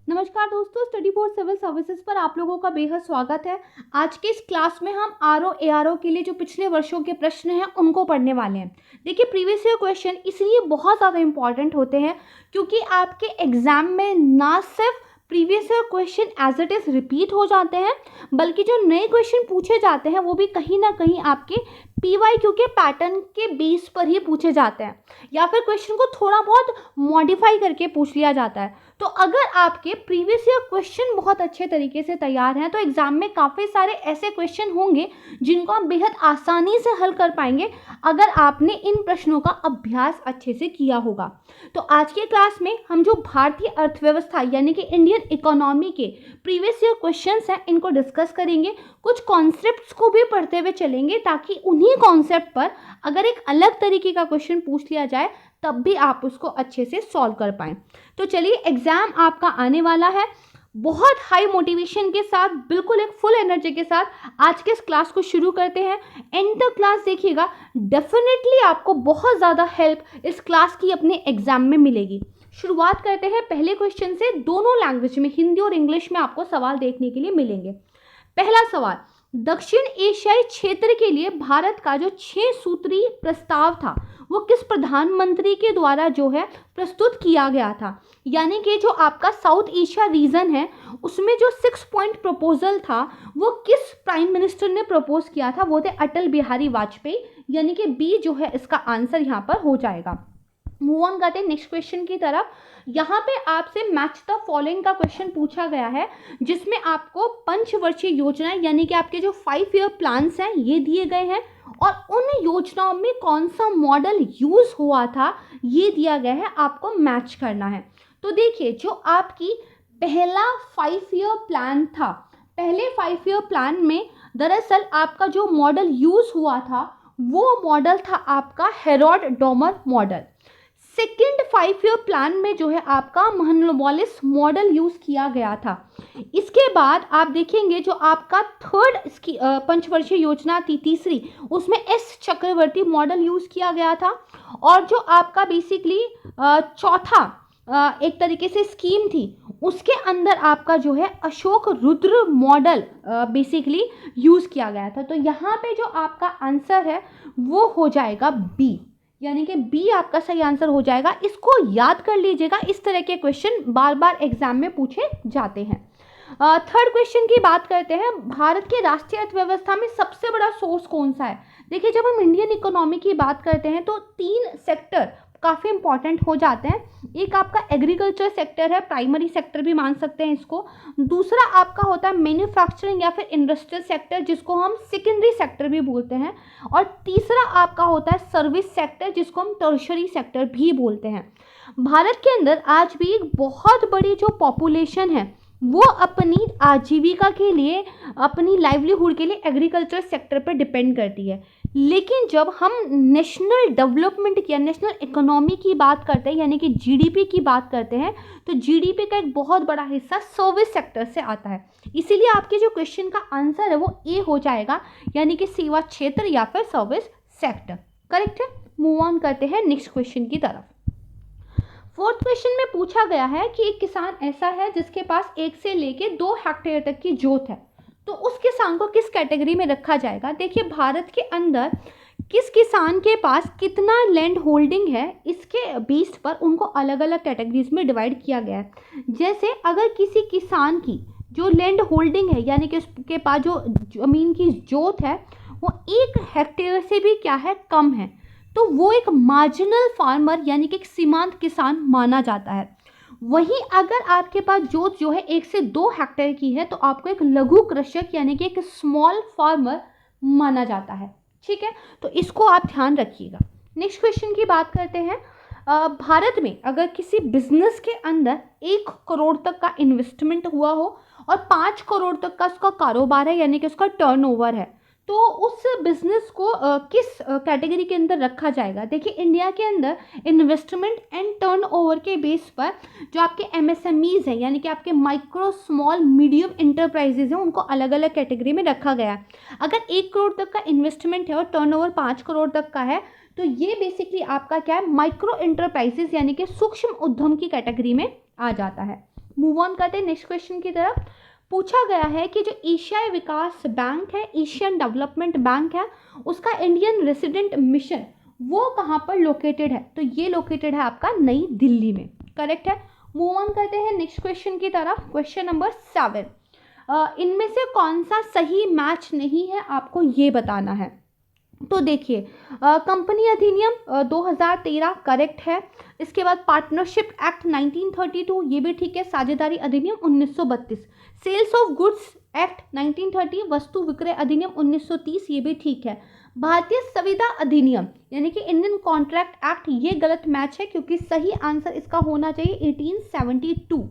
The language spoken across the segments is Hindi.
नमस्कार दोस्तों, स्टडी फॉर सिविल सर्विसेज पर आप लोगों का बेहद स्वागत है। आज के इस क्लास में हम आरओ एआरओ के लिए जो पिछले वर्षों के प्रश्न हैं उनको पढ़ने वाले हैं। देखिए, प्रीवियस ईयर क्वेश्चन इसलिए बहुत ज़्यादा इंपॉर्टेंट होते हैं क्योंकि आपके एग्जाम में ना सिर्फ previous year question as it is repeat हो जाते हैं, बल्कि जो नए क्वेश्चन पूछे जाते हैं वो भी कहीं ना कहीं आपके पीवाईक्यू के पैटर्न के बेस पर ही पूछे जाते हैं, या फिर क्वेश्चन को थोड़ा बहुत मॉडिफाई करके पूछ लिया जाता है। तो अगर आपके प्रीवियस ईयर क्वेश्चन बहुत अच्छे तरीके से तैयार हैं तो एग्जाम में काफ़ी सारे ऐसे क्वेश्चन होंगे जिनको आप बेहद आसानी से हल कर पाएंगे अगर आपने इन प्रश्नों का अभ्यास अच्छे से किया होगा। तो आज के क्लास में हम जो भारतीय अर्थव्यवस्था यानी कि इंडियन इकोनॉमी के प्रीवियस ईयर क्वेश्चंस हैं इनको डिस्कस करेंगे, कुछ कॉन्सेप्ट्स को भी पढ़ते हुए चलेंगे ताकि उन्हीं कॉन्सेप्ट पर अगर एक अलग तरीके का क्वेश्चन पूछ लिया जाए तब भी आप उसको अच्छे से सॉल्व कर पाएं। तो चलिए, एग्जाम आपका आने वाला है बहुत हाई मोटिवेशन के साथ, बिल्कुल एक फुल एनर्जी के साथ। आज के इस क्लास को शुरू करते हैं। एंड द क्लास देखिएगा, डेफिनेटली आपको बहुत ज़्यादा हेल्प इस क्लास की अपने एग्जाम में मिलेगी। शुरुआत करते हैं पहले क्वेश्चन से। दोनों लैंग्वेज में, हिंदी और इंग्लिश में, आपको सवाल देखने के लिए मिलेंगे। पहला सवाल, दक्षिण एशियाई क्षेत्र के लिए भारत का जो 6 सूत्रीय प्रस्ताव था वो किस प्रधानमंत्री के द्वारा जो है प्रस्तुत किया गया था। यानी कि जो आपका साउथ एशिया रीजन है उसमें जो 6 पॉइंट प्रपोजल था वो किस प्राइम मिनिस्टर ने प्रपोज किया था, वो थे अटल बिहारी वाजपेयी। यानी कि बी जो है इसका आंसर यहाँ पर हो जाएगा। मूव ऑन करते हैं नेक्स्ट क्वेश्चन की तरफ। यहाँ पे आपसे मैच द फॉलोइंग का क्वेश्चन पूछा गया है जिसमें आपको पंचवर्षीय योजनाएं यानी कि आपके जो 5 ईयर प्लान्स हैं ये दिए गए हैं और उन योजनाओं में कौन सा मॉडल यूज हुआ था ये दिया गया है, आपको मैच करना है। तो देखिए, जो आपकी पहला 5 ईयर प्लान था, पहले 5 ईयर प्लान में दरअसल आपका जो मॉडल यूज हुआ था वो मॉडल था आपका Herod Domar model. Second 5 year plan में जो है आपका महलनोबिस मॉडल यूज किया गया था। इसके बाद आप देखेंगे जो आपका थर्ड पंचवर्षीय योजना थी, तीसरी, उसमें एस चक्रवर्ती मॉडल यूज किया गया था। और जो आपका बेसिकली चौथा एक तरीके से स्कीम थी उसके अंदर आपका जो है Ashok Rudra model basically use किया गया था। तो यहाँ पे जो आपका आंसर है वो हो जाएगा बी, यानी कि बी आपका सही आंसर हो जाएगा। इसको याद कर लीजिएगा, इस तरह के क्वेश्चन बार बार एग्जाम में पूछे जाते हैं। थर्ड क्वेश्चन की बात करते हैं। भारत के राष्ट्रीय अर्थव्यवस्था में सबसे बड़ा सोर्स कौन सा है। देखिए, जब हम इंडियन इकोनॉमी की बात करते हैं तो 3 सेक्टर काफ़ी इंपॉर्टेंट हो जाते हैं। एक आपका एग्रीकल्चर सेक्टर है, प्राइमरी सेक्टर भी मान सकते हैं इसको। दूसरा आपका होता है मैन्युफैक्चरिंग या फिर इंडस्ट्रियल सेक्टर जिसको हम सेकेंडरी सेक्टर भी बोलते हैं। और तीसरा आपका होता है सर्विस सेक्टर जिसको हम टर्शरी सेक्टर भी बोलते हैं। भारत के अंदर आज भी एक बहुत बड़ी जो पॉपुलेशन है वो अपनी आजीविका के लिए, अपनी लाइवलीहुड के लिए एग्रीकल्चर सेक्टर पर डिपेंड करती है। लेकिन जब हम नेशनल डेवलपमेंट की या नेशनल इकोनॉमी की बात करते हैं यानी कि जीडीपी की बात करते हैं तो जीडीपी का एक बहुत बड़ा हिस्सा सर्विस सेक्टर से आता है। इसीलिए आपके जो क्वेश्चन का आंसर है वो ए हो जाएगा, यानी कि सेवा क्षेत्र या फिर सर्विस सेक्टर। करेक्ट है। मूव ऑन करते हैं नेक्स्ट क्वेश्चन की तरफ। फोर्थ क्वेश्चन में पूछा गया है कि एक किसान ऐसा है जिसके पास 1 से लेके 2 हेक्टेयर तक की जोत है, तो उस किसान को किस कैटेगरी में रखा जाएगा। देखिए, भारत के अंदर किस किसान के पास कितना लैंड होल्डिंग है इसके बेस पर उनको अलग अलग कैटेगरीज में डिवाइड किया गया है। जैसे अगर किसी किसान की जो लैंड होल्डिंग है यानी कि उसके पास जो ज़मीन की जोत है वो 1 हेक्टेयर से भी क्या है, कम है, तो वो एक मार्जिनल फार्मर यानी कि एक सीमांत किसान माना जाता है। वहीं अगर आपके पास जोत जो है 1 से 2 हेक्टेयर की है तो आपको एक लघु कृषक यानी कि एक स्मॉल फार्मर माना जाता है। ठीक है, तो इसको आप ध्यान रखिएगा। नेक्स्ट क्वेश्चन की बात करते हैं। भारत में अगर किसी बिजनेस के अंदर 1 करोड़ तक का इन्वेस्टमेंट हुआ हो और 5 करोड़ तक का उसका कारोबार है यानी कि उसका टर्नओवर है, तो उस बिजनेस को किस कैटेगरी के अंदर रखा जाएगा। देखिए, इंडिया के अंदर इन्वेस्टमेंट एंड टर्नओवर के बेस पर जो आपके एमएसएमईज हैं यानी कि आपके माइक्रो स्मॉल मीडियम इंटरप्राइजेज हैं उनको अलग अलग कैटेगरी में रखा गया है। अगर 1 करोड़ तक का इन्वेस्टमेंट है और टर्नओवर 5 करोड़ तक का है तो ये बेसिकली आपका क्या है, माइक्रो इंटरप्राइजेज यानी कि सूक्ष्म उद्यम की कैटेगरी में आ जाता है। मूव ऑन करते हैं नेक्स्ट क्वेश्चन की तरफ। पूछा गया है कि जो एशियाई विकास बैंक है, एशियन डेवलपमेंट बैंक है, उसका इंडियन रेसिडेंट मिशन वो कहाँ पर लोकेटेड है? तो ये लोकेटेड है आपका नई दिल्ली में, करेक्ट है। मूव ऑन करते हैं नेक्स्ट क्वेश्चन की तरफ। क्वेश्चन नंबर 7, इनमें से कौन सा सही मैच नहीं है आपको ये बताना है। तो देखिए, कंपनी अधिनियम 2013 करेक्ट है। इसके बाद पार्टनरशिप एक्ट 1932 ये भी ठीक है। साझेदारी अधिनियम 1932, सेल्स ऑफ गुड्स एक्ट 1930, वस्तु विक्रय अधिनियम 1930 ये भी ठीक है। भारतीय संविदा अधिनियम यानी कि इंडियन कॉन्ट्रैक्ट एक्ट ये गलत मैच है, क्योंकि सही आंसर इसका होना चाहिए 1872।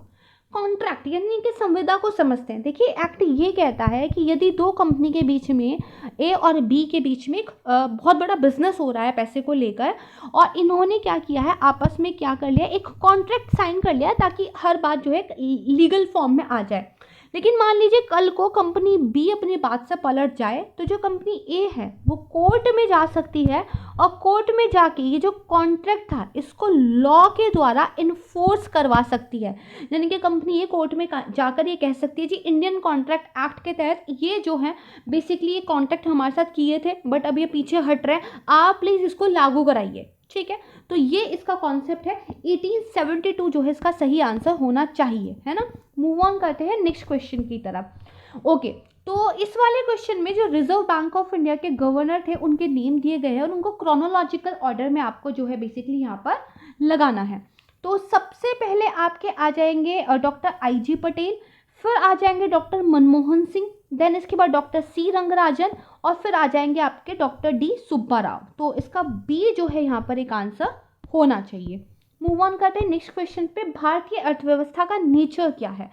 कॉन्ट्रैक्ट यानी कि संविदा को समझते हैं। देखिए, एक्ट ये कहता है कि यदि दो कंपनी के बीच में, ए और बी के बीच में एक बहुत बड़ा बिजनेस हो रहा है पैसे को लेकर, और इन्होंने क्या किया है, आपस में क्या कर लिया, एक कॉन्ट्रैक्ट साइन कर लिया ताकि हर बात जो है लीगल फॉर्म में आ जाए। लेकिन मान लीजिए कल को कंपनी बी अपनी बात से पलट जाए, तो जो कंपनी ए है वो कोर्ट में जा सकती है, और कोर्ट में जाके ये जो कॉन्ट्रैक्ट था इसको लॉ के द्वारा इन्फोर्स करवा सकती है। यानी कि कंपनी ये कोर्ट में जाकर ये कह सकती है जी, इंडियन कॉन्ट्रैक्ट एक्ट के तहत ये जो है बेसिकली ये कॉन्ट्रैक्ट हमारे साथ किए थे, बट अब ये पीछे हट रहे हैं, आप प्लीज़ इसको लागू कराइए। ठीक है, तो ये इसका कॉन्सेप्ट है। 1872 जो है इसका सही आंसर होना चाहिए, है ना। मूव ऑन करते हैं नेक्स्ट क्वेश्चन की तरफ। ओके, तो इस वाले क्वेश्चन में जो रिजर्व बैंक ऑफ इंडिया के गवर्नर थे उनके नेम दिए गए हैं, और उनको क्रोनोलॉजिकल ऑर्डर में आपको जो है बेसिकली यहाँ पर लगाना है। तो सबसे पहले आपके आ जाएंगे डॉक्टर IG पटेल, फिर आ जाएंगे डॉक्टर मनमोहन सिंह, देन इसके बाद डॉक्टर C रंगराजन, और फिर आ जाएंगे आपके डॉक्टर D सुब्बा राव। तो इसका बी जो है यहाँ पर एक आंसर होना चाहिए। मूव ऑन करते हैं नेक्स्ट क्वेश्चन पे। भारतीय अर्थव्यवस्था का नेचर क्या है?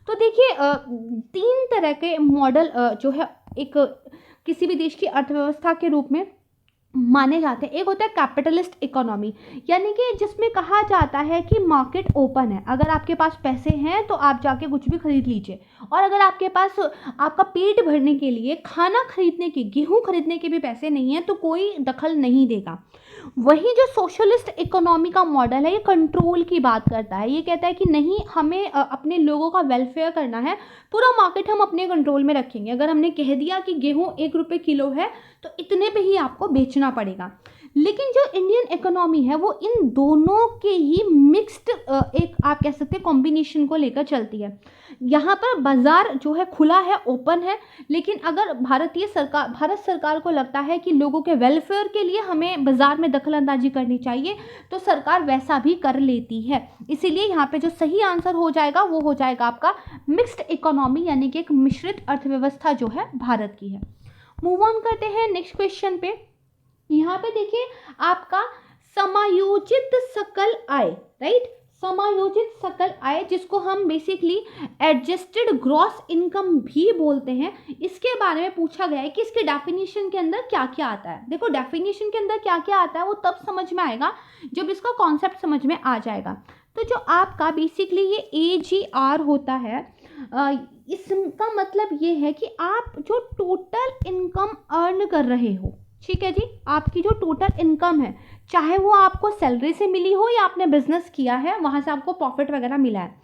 तो देखिए, 3 तरह के मॉडल जो है एक किसी भी देश की अर्थव्यवस्था के रूप में माने जाते हैं। एक होता है कैपिटलिस्ट इकोनॉमी, यानी कि जिसमें कहा जाता है कि मार्केट ओपन है, अगर आपके पास पैसे हैं तो आप जाके कुछ भी खरीद लीजिए, और अगर आपके पास आपका पेट भरने के लिए, खाना खरीदने के, गेहूं खरीदने के भी पैसे नहीं है तो कोई दखल नहीं देगा। वही जो सोशलिस्ट इकोनॉमी का मॉडल है, ये कंट्रोल की बात करता है। ये कहता है कि नहीं, हमें अपने लोगों का वेलफेयर करना है, पूरा मार्केट हम अपने कंट्रोल में रखेंगे। अगर हमने कह दिया कि गेहूं 1 रुपये किलो है तो इतने पे ही आपको बेचना पड़ेगा। लेकिन जो इंडियन इकोनॉमी है वो इन दोनों के ही मिक्स्ड एक आप कह सकते हैं कॉम्बिनेशन को लेकर चलती है। यहाँ पर बाजार जो है खुला है, ओपन है, लेकिन अगर भारत सरकार को लगता है कि लोगों के वेलफेयर के लिए हमें बाजार में दखल अंदाजी करनी चाहिए, तो सरकार वैसा भी कर लेती है। इसीलिए यहाँ पे जो सही आंसर हो जाएगा वो हो जाएगा आपका मिक्स्ड इकोनॉमी, यानी कि एक मिश्रित अर्थव्यवस्था जो है भारत की है। मूव ऑन करते हैं नेक्स्ट क्वेश्चन पे। यहाँ पे देखिए आपका समायोजित सकल आय, राइट, समायोजित सकल आय जिसको हम बेसिकली एडजस्टेड ग्रॉस इनकम भी बोलते हैं, इसके बारे में पूछा गया है कि इसके डेफिनेशन के अंदर क्या क्या आता है। देखो, डेफिनेशन के अंदर क्या क्या आता है वो तब समझ में आएगा जब इसका कॉन्सेप्ट समझ में आ जाएगा। तो जो आपका बेसिकली ये AGR होता है, इसका मतलब ये है कि आप जो टोटल इनकम अर्न कर रहे हो, ठीक है जी, आपकी जो टोटल इनकम है, चाहे वो आपको सैलरी से मिली हो या आपने बिजनेस किया है वहाँ से आपको प्रॉफिट वगैरह मिला है,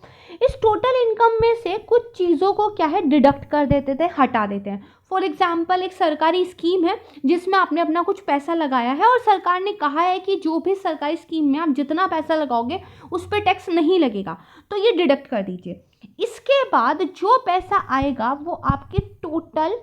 इस टोटल इनकम में से कुछ चीज़ों को क्या है डिडक्ट कर देते थे, हटा देते हैं। फॉर एग्जाम्पल, एक सरकारी स्कीम है जिसमें आपने अपना कुछ पैसा लगाया है और सरकार ने कहा है कि जो भी सरकारी स्कीम में आप जितना पैसा लगाओगे उस पर टैक्स नहीं लगेगा, तो ये डिडक्ट कर दीजिए। इसके बाद जो पैसा आएगा वो आपके टोटल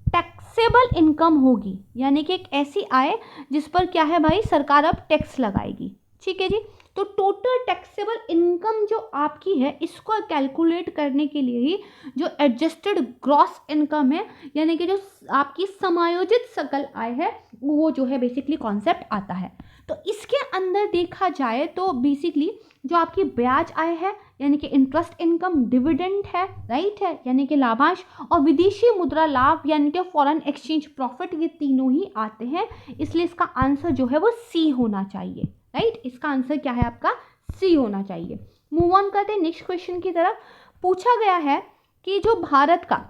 टैक्सेबल इनकम होगी, यानी कि एक ऐसी आय जिस पर क्या है भाई, सरकार अब टैक्स लगाएगी। ठीक है जी, तो टोटल टैक्सेबल इनकम जो आपकी है इसको कैलकुलेट करने के लिए ही जो एडजस्टेड ग्रॉस इनकम है, यानी कि जो आपकी समायोजित सकल आय है, वो जो है बेसिकली कॉन्सेप्ट आता है। तो इसके अंदर देखा जाए तो बेसिकली जो आपकी ब्याज आय है, यानी कि इंटरेस्ट इनकम, डिविडेंड है, राइट है, यानी कि लाभांश, और विदेशी मुद्रा लाभ यानी कि फॉरेन एक्सचेंज प्रॉफिट, ये तीनों ही आते हैं। इसलिए इसका आंसर जो है वो C होना चाहिए, राइट। इसका आंसर क्या है आपका, C होना चाहिए। मूव ऑन करते हैं नेक्स्ट क्वेश्चन की तरफ। पूछा गया है कि जो भारत का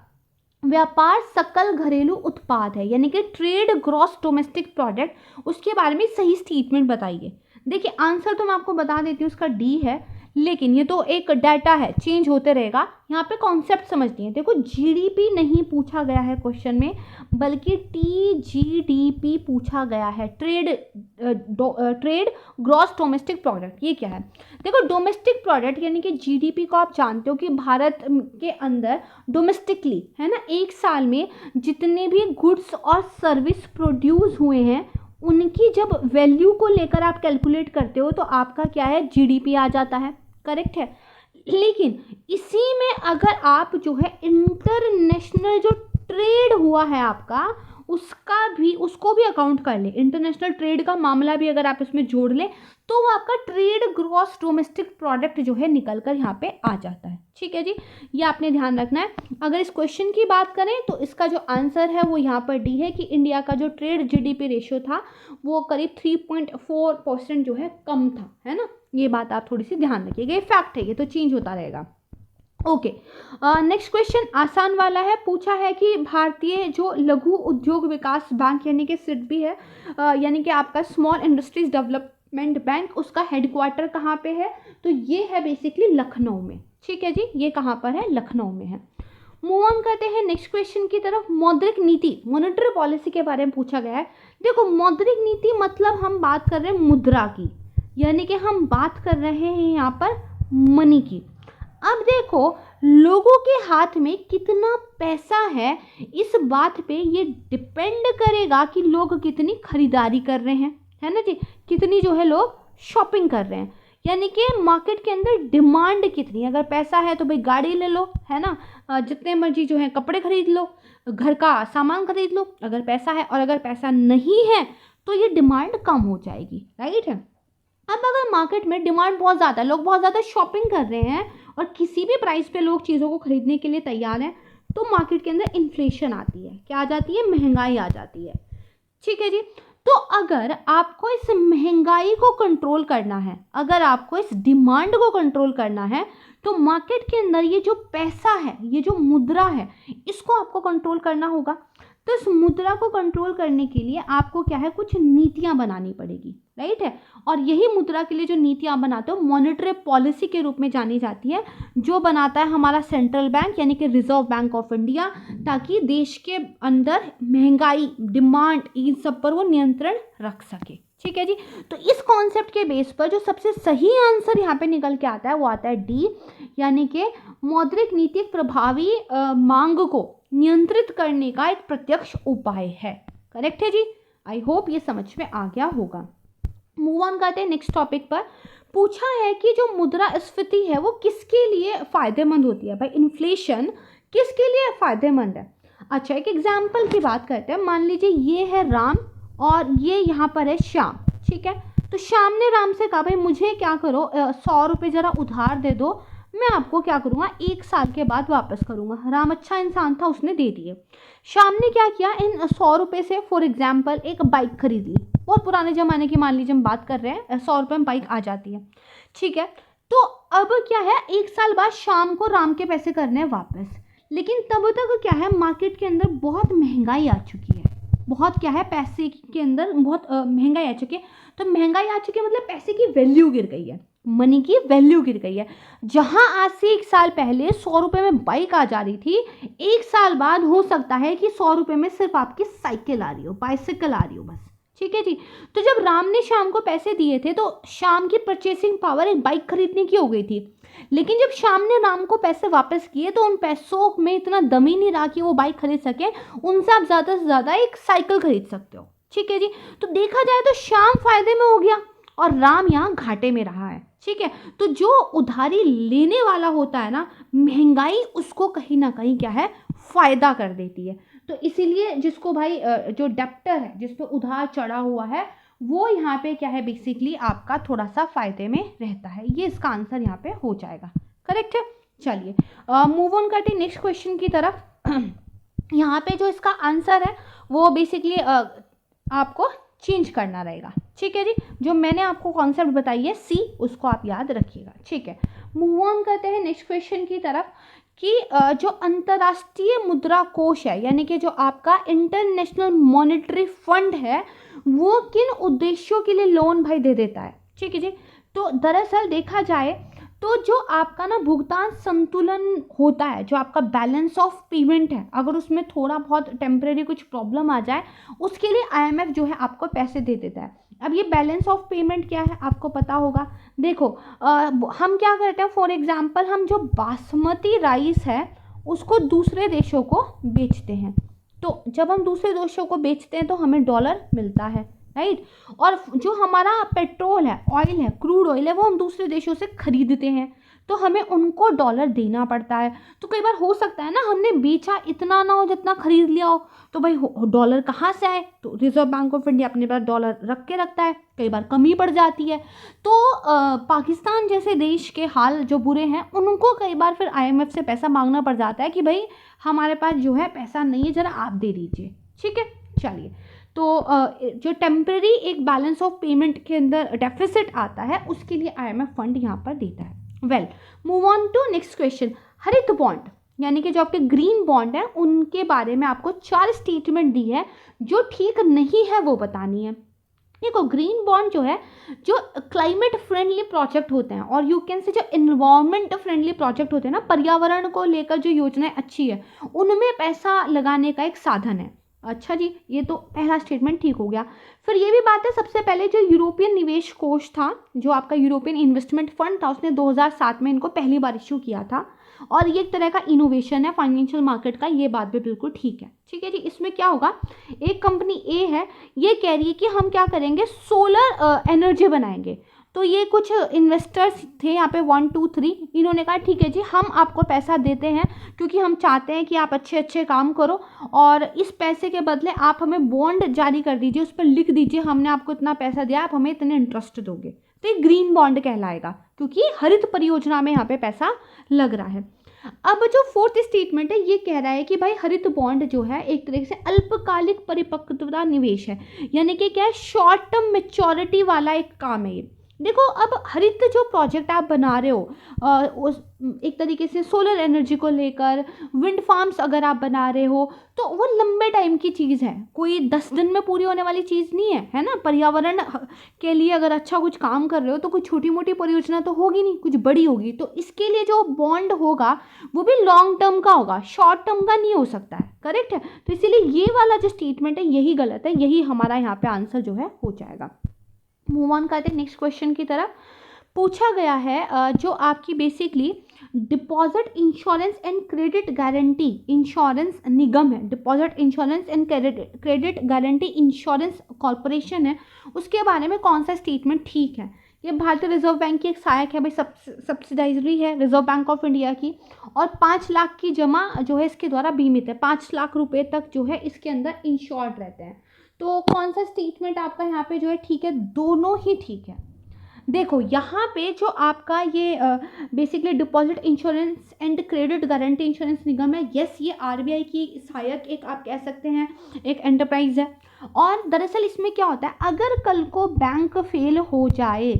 व्यापार सकल घरेलू उत्पाद है, यानी कि ट्रेड ग्रॉस डोमेस्टिक प्रोडक्ट, उसके बारे में सही स्टेटमेंट बताइए। देखिए, आंसर तो मैं आपको बता देती हूँ, उसका D है, लेकिन ये तो एक डाटा है, चेंज होते रहेगा। यहाँ पे कॉन्सेप्ट समझनी है। देखो जीडीपी नहीं पूछा गया है क्वेश्चन में, बल्कि टीजीडीपी पूछा गया है, ट्रेड ग्रॉस डोमेस्टिक प्रोडक्ट। ये क्या है? देखो डोमेस्टिक प्रोडक्ट यानी कि जीडीपी को आप जानते हो कि भारत के अंदर डोमेस्टिकली, है ना, एक साल में जितने भी गुड्स और सर्विस प्रोड्यूस हुए हैं उनकी जब वैल्यू को लेकर आप कैलकुलेट करते हो तो आपका क्या है, जीडीपी आ जाता है। करेक्ट है। लेकिन इसी में अगर आप जो है इंटरनेशनल जो ट्रेड हुआ है आपका, उसको भी अकाउंट कर ले, इंटरनेशनल ट्रेड का मामला भी अगर आप इसमें जोड़ ले तो वो आपका ट्रेड ग्रॉस डोमेस्टिक प्रोडक्ट जो है निकल कर यहाँ पे आ जाता है। ठीक है जी, ये आपने ध्यान रखना है। अगर इस क्वेश्चन की बात करें तो इसका जो आंसर है वो यहाँ पर डी है कि इंडिया का जो ट्रेड जीडीपी रेशियो था वो करीब 3.4% जो है कम था, है ना। ये बात आप थोड़ी सी ध्यान रखिएगा, ये फैक्ट है, ये तो चेंज होता रहेगा। ओके, नेक्स्ट क्वेश्चन आसान वाला है। पूछा है कि भारतीय जो लघु उद्योग विकास बैंक यानी कि सिडबी है, यानी कि आपका स्मॉल इंडस्ट्रीज डेवलपमेंट बैंक, उसका हेडक्वार्टर कहाँ पे है? तो ये है बेसिकली लखनऊ में। ठीक है जी, ये कहाँ पर है? लखनऊ में है। मूव ऑन करते हैं नेक्स्ट क्वेश्चन की तरफ। मौद्रिक नीति, मॉनेटरी पॉलिसी के बारे में पूछा गया है। देखो मौद्रिक नीति मतलब हम बात कर रहे हैं मुद्रा की, यानी कि हम बात कर रहे हैं यहाँ पर मनी की। अब देखो लोगों के हाथ में कितना पैसा है, इस बात पे ये डिपेंड करेगा कि लोग कितनी खरीदारी कर रहे हैं, है ना जी, कितनी जो है लोग शॉपिंग कर रहे हैं, यानी कि मार्केट के अंदर डिमांड कितनी। अगर पैसा है तो भाई गाड़ी ले लो, है ना, जितने मर्जी जो है कपड़े खरीद लो, घर का सामान खरीद लो अगर पैसा है, और अगर पैसा नहीं है तो ये डिमांड कम हो जाएगी। राइट है। अब अगर मार्केट में डिमांड बहुत ज़्यादा, लोग बहुत ज़्यादा शॉपिंग कर रहे हैं और किसी भी प्राइस पे लोग चीज़ों को खरीदने के लिए तैयार हैं, तो मार्केट के अंदर इन्फ्लेशन आती है। क्या आ जाती है? महंगाई आ जाती है। ठीक है जी। तो अगर आपको इस महंगाई को कंट्रोल करना है, अगर आपको इस डिमांड को कंट्रोल करना है, तो मार्केट के अंदर ये जो पैसा है, ये जो मुद्रा है, इसको आपको कंट्रोल करना होगा। तो इस मुद्रा को कंट्रोल करने के लिए आपको क्या है, कुछ नीतियां बनानी पड़ेगी। राइट है। और यही मुद्रा के लिए जो नीतियां बनाते हो मॉनेटरी पॉलिसी के रूप में जानी जाती है, जो बनाता है हमारा सेंट्रल बैंक यानी कि रिजर्व बैंक ऑफ इंडिया, ताकि देश के अंदर महंगाई, डिमांड, इन सब पर वो नियंत्रण रख सके। ठीक है जी। तो इस कॉन्सेप्ट के बेस पर जो सबसे सही आंसर यहाँ पे निकल के आता है वो आता है डी, यानी कि मौद्रिक नीति प्रभावी मांग को नियंत्रित करने का एक प्रत्यक्ष उपाय है। करेक्ट है जी। आई होप ये समझ में आ गया होगा। मूव ऑन करते हैं नेक्स्ट टॉपिक पर। पूछा है कि जो मुद्रास्फीति है वो किसके लिए फायदेमंद होती है? भाई इन्फ्लेशन किसके लिए फायदेमंद है? अच्छा, एक एग्जाम्पल की बात करते हैं। मान लीजिए ये है राम और ये यहाँ पर है श्याम। ठीक है। तो श्याम ने राम से कहा भाई मुझे क्या करो, 100 रुपये ज़रा उधार दे दो, मैं आपको क्या करूँगा 1 साल के बाद वापस करूँगा। राम अच्छा इंसान था, उसने दे दिए। श्याम ने क्या किया, इन 100 रुपये से फॉर एग्जाम्पल एक बाइक खरीद ली। बहुत पुराने ज़माने की मान लीजिए हम बात कर रहे हैं, 100 रुपये में बाइक आ जाती है। ठीक है। तो अब क्या है, 1 साल बाद शाम को राम के पैसे करने हैं वापस, लेकिन तब तक क्या है, मार्केट के अंदर बहुत महंगाई आ चुकी है। बहुत क्या है, पैसे के अंदर बहुत महंगाई आ चुकी है। तो महंगाई आ चुकी है मतलब पैसे की वैल्यू गिर गई है, मनी की वैल्यू गिर गई है। जहां आज से 1 साल पहले 100 रुपये में बाइक आ जा रही थी, 1 साल बाद हो सकता है कि 100 रुपये में सिर्फ आपकी साइकिल आ रही हो, बाइसिकल आ रही हो बस। ठीक है जी। तो जब राम ने शाम को पैसे दिए थे तो शाम की परचेसिंग पावर एक बाइक खरीदने की हो गई थी, लेकिन जब शाम ने राम को पैसे वापस किए तो उन पैसों में इतना दम ही नहीं रहा कि वो बाइक खरीद सके। उनसे आप ज़्यादा से ज़्यादा एक साइकिल खरीद सकते हो। ठीक है जी। तो देखा जाए तो शाम फायदे में हो गया और राम यहाँ घाटे में रहा है। ठीक है। तो जो उधारी लेने वाला होता है ना, महंगाई उसको कहीं ना कहीं क्या है, फायदा कर देती है। तो इसीलिए जिसको भाई जो डेप्टर है, जिस पर उधार चढ़ा हुआ है, वो यहाँ पे क्या है, बेसिकली आपका थोड़ा सा फायदे में रहता है। ये इसका आंसर यहाँ पे हो जाएगा। करेक्ट है। चलिए मूव ऑन करते हैं नेक्स्ट क्वेश्चन की तरफ। यहाँ पे जो इसका आंसर है वो बेसिकली आपको चेंज करना रहेगा। ठीक है जी। जो मैंने आपको कॉन्सेप्ट बताई है सी, उसको आप याद रखिएगा। ठीक है। मूव ऑन करते हैं नेक्स्ट क्वेश्चन की तरफ कि जो अंतर्राष्ट्रीय मुद्रा कोष है, यानी कि जो आपका इंटरनेशनल मॉनेटरी फंड है, वो किन उद्देश्यों के लिए लोन भाई दे देता है? ठीक है जी। तो दरअसल देखा जाए तो जो आपका ना भुगतान संतुलन होता है, जो आपका बैलेंस ऑफ पेमेंट है, अगर उसमें थोड़ा बहुत टेम्परेरी कुछ प्रॉब्लम आ जाए, उसके लिए आईएमएफ जो है आपको पैसे दे देता है। अब ये बैलेंस ऑफ पेमेंट क्या है आपको पता होगा। देखो हम क्या करते हैं, फॉर एग्जांपल हम जो बासमती राइस है उसको दूसरे देशों को बेचते हैं, तो जब हम दूसरे देशों को बेचते हैं तो हमें डॉलर मिलता है, राइट। और जो हमारा पेट्रोल है, ऑयल है, क्रूड ऑयल है, वो हम दूसरे देशों से खरीदते हैं, तो हमें उनको डॉलर देना पड़ता है। तो कई बार हो सकता है ना हमने बेचा इतना ना हो जितना खरीद लिया हो, तो भाई डॉलर कहाँ से आए, तो रिजर्व बैंक ऑफ इंडिया अपने पास डॉलर रख के रखता है, कई बार कमी पड़ जाती है। तो पाकिस्तान जैसे देश के हाल जो बुरे हैं, उनको कई बार फिर आईएमएफ से पैसा मांगना पड़ जाता है कि भाई हमारे पास जो है पैसा नहीं है, ज़रा आप दे दीजिए, ठीक है। चलिए, तो जो टेम्परेरी एक बैलेंस ऑफ पेमेंट के अंदर डेफिसिट आता है, उसके लिए आईएमएफ फंड यहाँ पर देता है। Well, move on to next question. हरित बॉन्ड यानी कि जो आपके ग्रीन बॉन्ड है, उनके बारे में आपको 4 स्टेटमेंट दी है, जो ठीक नहीं है वो बतानी है। देखो, ग्रीन बॉन्ड जो है, जो क्लाइमेट फ्रेंडली प्रोजेक्ट होते हैं, और यू कैन से जो इन्वायरमेंट फ्रेंडली प्रोजेक्ट होते हैं ना, पर्यावरण को लेकर जो योजनाएं अच्छी है, उनमें पैसा लगाने का एक साधन है। अच्छा जी, ये तो पहला स्टेटमेंट ठीक हो गया। फिर ये भी बात है, सबसे पहले जो यूरोपियन निवेश कोष था, जो आपका यूरोपियन इन्वेस्टमेंट फंड था, उसने 2007 में इनको पहली बार इश्यू किया था, और ये एक तरह का इनोवेशन है फाइनेंशियल मार्केट का, ये बात भी बिल्कुल ठीक है। ठीक है जी, इसमें क्या होगा, एक कंपनी ए है, ये कह रही है कि हम क्या करेंगे, सोलर एनर्जी बनाएंगे। तो ये कुछ इन्वेस्टर्स थे यहाँ पे 1 2 3, इन्होंने कहा ठीक है जी, हम आपको पैसा देते हैं क्योंकि हम चाहते हैं कि आप अच्छे अच्छे काम करो, और इस पैसे के बदले आप हमें बॉन्ड जारी कर दीजिए, उस पर लिख दीजिए हमने आपको इतना पैसा दिया, आप हमें इतने इंटरेस्ट दोगे। तो ये ग्रीन बॉन्ड कहलाएगा, क्योंकि हरित परियोजना में यहाँ पे पैसा लग रहा है। अब जो 4th स्टेटमेंट है, ये कह रहा है कि भाई हरित बॉन्ड जो है एक तरीके से अल्पकालिक परिपक्वता निवेश है, यानी कि क्या है, शॉर्ट टर्म मेच्योरिटी वाला एक काम है ये। देखो, अब हरित जो प्रोजेक्ट आप बना रहे हो, उस एक तरीके से सोलर एनर्जी को लेकर, विंड फार्म्स अगर आप बना रहे हो, तो वो लंबे टाइम की चीज़ है, कोई 10 दिन में पूरी होने वाली चीज़ नहीं है, है ना। पर्यावरण के लिए अगर अच्छा कुछ काम कर रहे हो तो कोई छोटी मोटी परियोजना तो होगी नहीं, कुछ बड़ी होगी। तो इसके लिए जो बॉन्ड होगा वो भी लॉन्ग टर्म का होगा, शॉर्ट टर्म का नहीं हो सकता है, करेक्ट है। तो इसीलिए ये वाला जो स्टेटमेंट है यही गलत है, यही हमारा यहाँ पे आंसर जो है हो जाएगा। मूव ऑन करते हैं नेक्स्ट क्वेश्चन की तरफ। पूछा गया है जो आपकी basically deposit insurance and credit guarantee insurance निगम है, deposit insurance and credit guarantee insurance corporation है, उसके बारे में कौन सा स्टेटमेंट ठीक है। ये भारतीय रिजर्व बैंक की एक सहायक है भाई, सब्सिडाइजरी है रिजर्व बैंक ऑफ इंडिया की, और 5 लाख की जमा जो है इसके द्वारा बीमित है, 5 लाख रुपए तक जो है इसके अंदर इंश्योर्ड रहते हैं। तो कौन सा स्टेटमेंट आपका यहाँ पे जो है ठीक है, दोनों ही ठीक है। देखो, यहाँ पे जो आपका ये basically deposit insurance and credit guarantee insurance निगम है, यस, ये आरबीआई की सहायक एक आप कह सकते हैं एक एंटरप्राइज है। और दरअसल इसमें क्या होता है, अगर कल को बैंक फेल हो जाए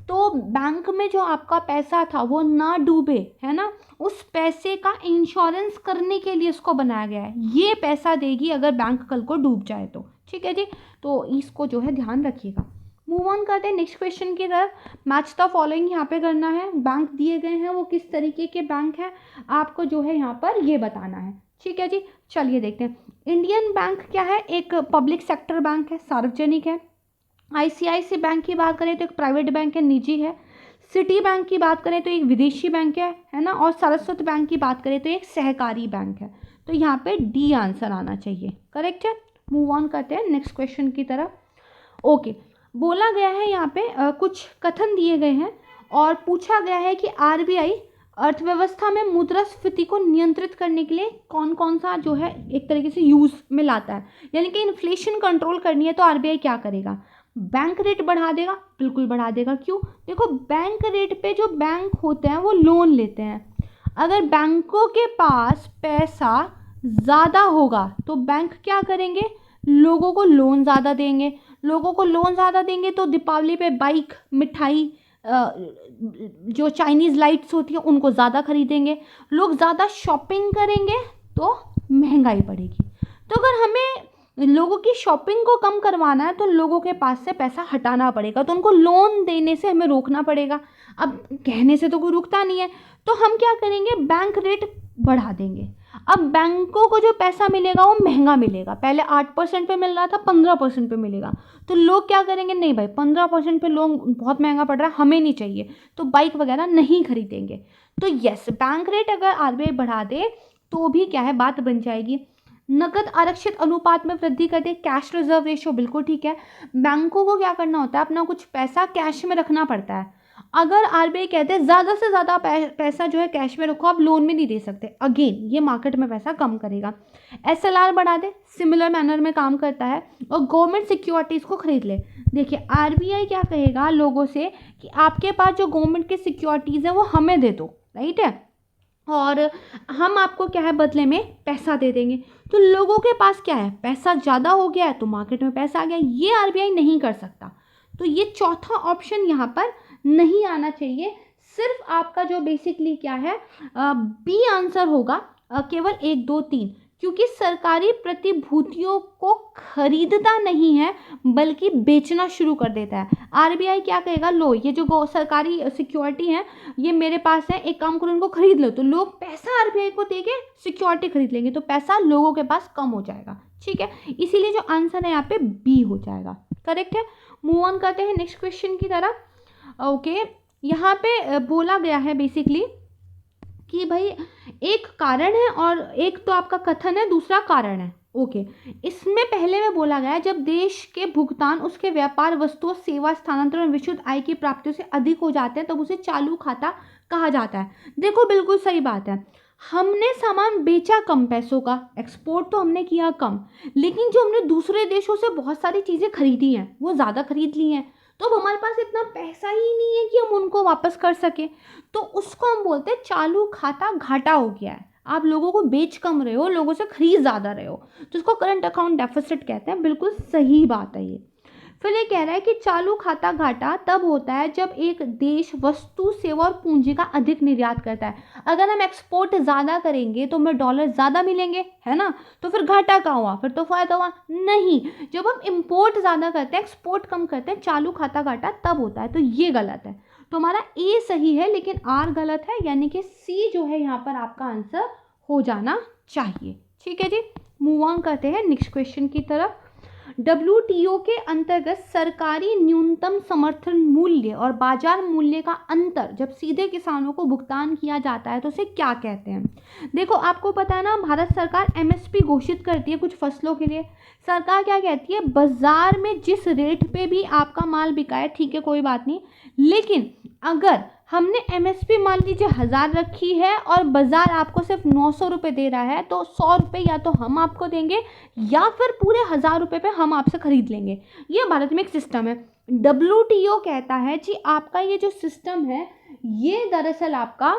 तो बैंक में जो आपका पैसा था वो ना डूबे, है ना, उस पैसे का इंश्योरेंस करने के लिए इसको बनाया गया है। ये पैसा देगी अगर बैंक कल को डूब जाए तो, ठीक है जी। तो इसको जो है ध्यान रखिएगा। मूव ऑन करते हैं नेक्स्ट क्वेश्चन की तरफ। मैच द फॉलोइंग यहाँ पे करना है, बैंक दिए गए हैं वो किस तरीके के बैंक है, आपको जो है यहाँ पर ये बताना है, ठीक है जी। चलिए देखते हैं। इंडियन बैंक क्या है, एक पब्लिक सेक्टर बैंक है, सार्वजनिक है। आईसीआईसी बैंक की बात करें तो एक प्राइवेट बैंक है, निजी है। सिटी बैंक की बात करें तो एक विदेशी बैंक है ना। और सरस्वती बैंक की बात करें तो एक सहकारी बैंक है। तो यहाँ पे डी आंसर आना चाहिए, करेक्ट है। मूव ऑन करते हैं नेक्स्ट क्वेश्चन की तरफ। ओके, बोला गया है यहाँ पे कुछ कथन दिए गए हैं और पूछा गया है कि आरबीआई अर्थव्यवस्था में मुद्रास्फीति को नियंत्रित करने के लिए कौन कौन सा जो है एक तरीके से यूज़ में लाता है, यानी कि इन्फ्लेशन कंट्रोल करनी है तो आरबीआई क्या करेगा, बैंक रेट बढ़ा देगा, बिल्कुल बढ़ा देगा। क्यों, देखो बैंक रेट पे जो बैंक होते हैं वो लोन लेते हैं, अगर बैंकों के पास पैसा ज़्यादा होगा तो बैंक क्या करेंगे, लोगों को लोन ज़्यादा देंगे, लोगों को लोन ज़्यादा देंगे तो दीपावली पे बाइक, मिठाई, जो चाइनीज़ लाइट्स होती हैं उनको ज़्यादा खरीदेंगे, लोग ज़्यादा शॉपिंग करेंगे तो महंगाई बढ़ेगी। तो अगर हमें लोगों की शॉपिंग को कम करवाना है तो लोगों के पास से पैसा हटाना पड़ेगा, तो उनको लोन देने से हमें रोकना पड़ेगा। अब कहने से तो कोई रुकता नहीं है, तो हम क्या करेंगे, बैंक रेट बढ़ा देंगे। अब बैंकों को जो पैसा मिलेगा वो महंगा मिलेगा, पहले 8% पे मिल रहा था 15% पे मिलेगा, तो लोग क्या करेंगे, नहीं भाई 15% पे लोन बहुत महंगा पड़ रहा है, हमें नहीं चाहिए, तो बाइक वगैरह नहीं खरीदेंगे। तो यस, बैंक रेट अगर आरबीआई बढ़ा दे तो भी क्या है, बात बन जाएगी। नकद आरक्षित अनुपात में वृद्धि कर दे, कैश रिजर्व रेशियो, बिल्कुल ठीक है। बैंकों को क्या करना होता है, अपना कुछ पैसा कैश में रखना पड़ता है। अगर आरबीआई कहते हैं ज़्यादा से ज़्यादा पैसा जो है कैश में रखो, आप लोन में नहीं दे सकते, अगेन ये मार्केट में पैसा कम करेगा। एसएलआर बढ़ा दे, सिमिलर मैनर में काम करता है। और गवर्नमेंट सिक्योरिटीज़ को खरीद ले। देखिए आरबीआई क्या कहेगा लोगों से कि आपके पास जो गवर्नमेंट की सिक्योरिटीज़ है वो हमें दे दो, राइट है, और हम आपको क्या है बदले में पैसा दे देंगे। तो लोगों के पास क्या है, पैसा ज़्यादा हो गया है तो मार्केट में पैसा आ गया, ये आरबीआई नहीं कर सकता। तो ये चौथा ऑप्शन यहाँ पर नहीं आना चाहिए। सिर्फ आपका जो बेसिकली क्या है बी आंसर होगा, केवल 1 2 3, क्योंकि सरकारी प्रतिभूतियों को खरीदता नहीं है बल्कि बेचना शुरू कर देता है। आरबीआई क्या कहेगा, लो ये जो सरकारी सिक्योरिटी है ये मेरे पास है, एक काम करो इनको खरीद लो, तो लोग पैसा आरबीआई को देके सिक्योरिटी खरीद लेंगे, तो पैसा लोगों के पास कम हो जाएगा, ठीक है। इसीलिए जो आंसर है यहाँ पे बी हो जाएगा, करेक्ट है। मूव ऑन करते हैं नेक्स्ट क्वेश्चन की तरफ। ओके, यहाँ पे बोला गया है बेसिकली कि भाई एक कारण है और एक तो आपका कथन है, दूसरा कारण है। ओके, इसमें पहले में बोला गया है जब देश के भुगतान उसके व्यापार, वस्तुओं, सेवा, स्थानांतरण, विशुद्ध आय की प्राप्तियों से अधिक हो जाते हैं तब उसे चालू खाता कहा जाता है। देखो बिल्कुल सही बात है, हमने सामान बेचा कम पैसों का, एक्सपोर्ट तो हमने किया कम, लेकिन जो हमने दूसरे देशों से बहुत सारी चीज़ें खरीदी हैं वो ज़्यादा खरीद ली हैं, तो अब हमारे पास इतना पैसा ही नहीं है कि हम उनको वापस कर सकें, तो उसको हम बोलते हैं चालू खाता घाटा हो गया है। आप लोगों को बेच कम रहे हो, लोगों से खरीद ज़्यादा रहे हो, तो इसको करंट अकाउंट डेफिसिट कहते हैं, बिल्कुल सही बात है ये। फिर ये कह रहा है कि चालू खाता घाटा तब होता है जब एक देश वस्तु, सेवा और पूंजी का अधिक निर्यात करता है। अगर हम एक्सपोर्ट ज़्यादा करेंगे तो हमें डॉलर ज़्यादा मिलेंगे, है ना, तो फिर घाटा कहाँ हुआ, फिर तो फायदा हुआ नहीं। जब हम इम्पोर्ट ज़्यादा करते हैं, एक्सपोर्ट कम करते हैं, चालू खाता घाटा तब होता है, तो ये गलत है। तो हमारा ए सही है लेकिन आर गलत है, यानी कि सी जो है यहाँ पर आपका आंसर हो जाना चाहिए, ठीक है जी। मूव ऑन करते हैं नेक्स्ट क्वेश्चन की तरफ। WTO के अंतर्गत सरकारी न्यूनतम समर्थन मूल्य और बाजार मूल्य का अंतर जब सीधे किसानों को भुगतान किया जाता है तो उसे क्या कहते हैं। देखो आपको पता है ना, भारत सरकार MSP घोषित करती है कुछ फसलों के लिए। सरकार क्या कहती है, बाजार में जिस रेट पे भी आपका माल बिका है, ठीक है कोई बात नहीं, लेकिन अगर हमने MSP मान लीजिए 1000 रखी है और बाजार आपको सिर्फ 900 रुपये दे रहा है, तो 100 रुपये या तो हम आपको देंगे या फिर पूरे 1000 रुपये पे हम आपसे खरीद लेंगे। ये भारत में एक सिस्टम है। WTO कहता है जी आपका ये जो सिस्टम है ये दरअसल आपका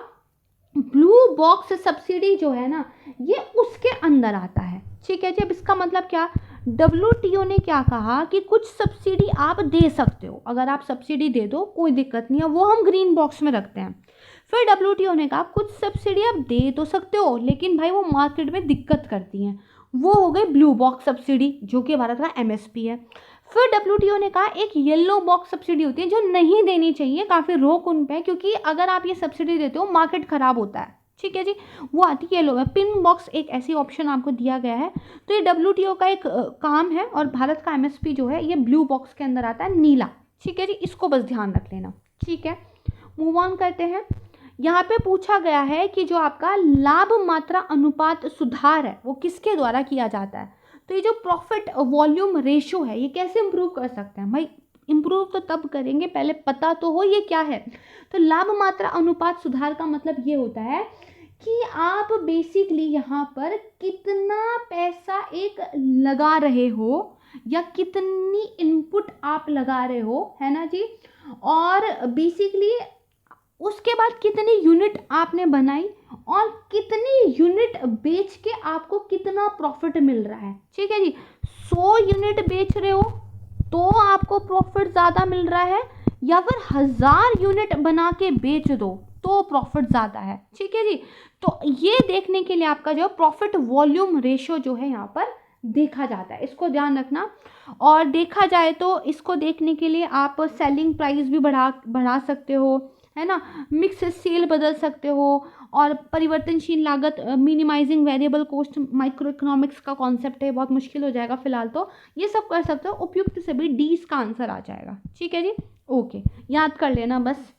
ब्लू बॉक्स सब्सिडी जो है ना, ये उसके अंदर आता है, ठीक है जी। अब इसका मतलब क्या, WTO ने क्या कहा कि कुछ सब्सिडी आप दे सकते हो, अगर आप सब्सिडी दे दो कोई दिक्कत नहीं है, वो हम ग्रीन बॉक्स में रखते हैं। फिर WTO ने कहा कुछ सब्सिडी आप दे तो सकते हो लेकिन भाई वो मार्केट में दिक्कत करती हैं, वो हो गई ब्लू बॉक्स सब्सिडी जो कि भारत का MSP है। फिर WTO ने कहा एक येलो बॉक्स सब्सिडी होती है जो नहीं देनी चाहिए, काफ़ी रोक उन पे, क्योंकि अगर आप ये सब्सिडी देते हो मार्केट ख़राब होता है, ठीक है जी, वो आती है येलो में। पिंक बॉक्स एक ऐसी ऑप्शन आपको दिया गया है, तो ये WTO का एक काम है, और भारत का MSP जो है ये ब्लू बॉक्स के अंदर आता है, नीला, ठीक है जी, इसको बस ध्यान रख लेना, ठीक है। मूव ऑन करते हैं। यहाँ पे पूछा गया है कि जो आपका लाभ मात्रा अनुपात सुधार है वो किसके द्वारा किया जाता है। तो ये जो प्रॉफिट वॉल्यूम रेशो है ये कैसे इम्प्रूव कर सकते हैं भाई, इम्प्रूव तो तब करेंगे पहले पता तो हो ये क्या है। तो लाभ मात्रा अनुपात सुधार का मतलब ये होता है कि आप बेसिकली यहाँ पर कितना पैसा एक लगा रहे हो या कितनी इनपुट आप लगा रहे हो, है ना जी, और बेसिकली उसके बाद कितनी यूनिट आपने बनाई और कितनी यूनिट बेच के आपको कितना प्रॉफिट मिल रहा है, ठीक है जी। 100 यूनिट बेच रहे हो तो आपको प्रॉफिट ज़्यादा मिल रहा है, या फिर 1000 यूनिट बना के बेच दो तो प्रॉफिट ज़्यादा है, ठीक है जी। तो ये देखने के लिए आपका जो प्रॉफिट वॉल्यूम रेशो जो है यहाँ पर देखा जाता है, इसको ध्यान रखना। और देखा जाए तो इसको देखने के लिए आप सेलिंग प्राइस भी बढ़ा सकते हो, है ना, मिक्स सेल बदल सकते हो, और परिवर्तनशील लागत, minimising variable cost, micro economics का कॉन्सेप्ट है, बहुत मुश्किल हो जाएगा फिलहाल, तो ये सब कर सकते हो। उपयुक्त से भी डी इसका आंसर आ जाएगा। ठीक है जी, ओके, याद कर लेना बस।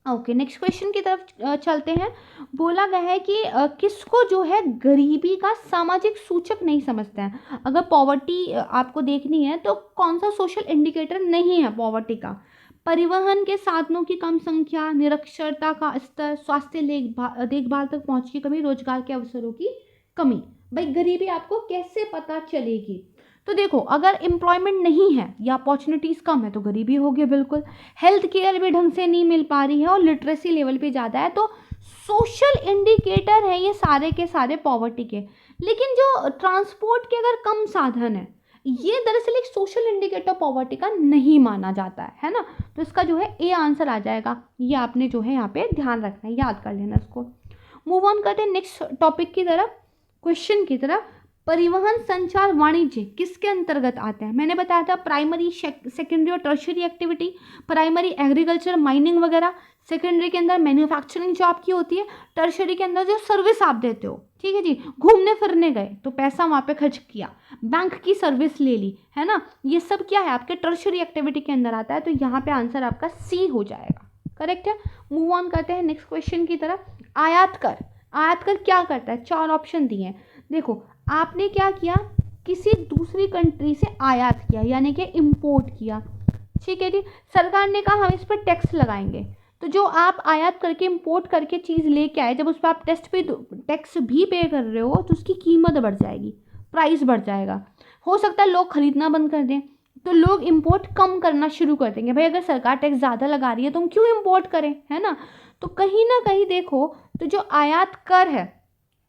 ओके, नेक्स्ट क्वेश्चन की तरफ चलते हैं। बोला गया है कि किसको जो है गरीबी का सामाजिक सूचक नहीं समझते हैं। अगर पॉवर्टी आपको देखनी है तो कौन सा सोशल इंडिकेटर नहीं है पॉवर्टी का? परिवहन के साधनों की कम संख्या, निरक्षरता का स्तर, स्वास्थ्य देखभाल तक पहुंच की कमी, रोजगार के अवसरों की कमी। भाई गरीबी आपको कैसे पता चलेगी? तो देखो, अगर एम्प्लॉयमेंट नहीं है या अपॉर्चुनिटीज़ कम है तो गरीबी होगी बिल्कुल। हेल्थ केयर भी ढंग से नहीं मिल पा रही है और लिटरेसी लेवल पे ज़्यादा है, तो सोशल इंडिकेटर है ये सारे के सारे पॉवर्टी के। लेकिन जो ट्रांसपोर्ट के अगर कम साधन है, ये दरअसल एक सोशल इंडिकेटर पॉवर्टी का नहीं माना जाता है ना। तो इसका जो है ए आंसर आ जाएगा। ये आपने जो है यहाँ पे ध्यान रखना है, याद कर लेना इसको। मूव ऑन करते हैं नेक्स्ट टॉपिक की तरफ, क्वेश्चन की तरफ। परिवहन, संचार, वाणिज्य किसके अंतर्गत आते हैं? मैंने बताया था प्राइमरी, सेकेंडरी और tertiary activity. Primary agriculture, mining वगैरह, सेकेंडरी के अंदर मैन्युफैक्चरिंग जो आपकी होती है, टर्शियरी के अंदर जो सर्विस आप देते हो, ठीक है जी, घूमने फिरने गए तो पैसा वहाँ पे खर्च किया, बैंक की सर्विस ले ली, है ना, ये सब क्या है आपके टर्शियरी एक्टिविटी के अंदर आता है। तो यहाँ पे आंसर आपका सी हो जाएगा, करेक्ट है। मूव ऑन करते हैं नेक्स्ट क्वेश्चन की तरफ। आयात कर, आयात कर क्या करता है? 4 ऑप्शन दिए हैं। देखो, आपने क्या किया, किसी दूसरी कंट्री से आयात किया यानी कि इंपोर्ट किया, ठीक है जी। सरकार ने कहा हम इस पर टैक्स लगाएंगे, तो जो आप आयात करके इंपोर्ट करके चीज़ लेके आए, जब उस पर आप टैक्स भी पे कर रहे हो तो उसकी कीमत बढ़ जाएगी, प्राइस बढ़ जाएगा। हो सकता है लोग खरीदना बंद कर दें, तो लोग इंपोर्ट कम करना शुरू कर देंगे। भाई अगर सरकार टैक्स ज़्यादा लगा रही है तो हम क्यों इंपोर्ट करें, है ना। तो कहीं ना कहीं देखो, तो जो आयात कर है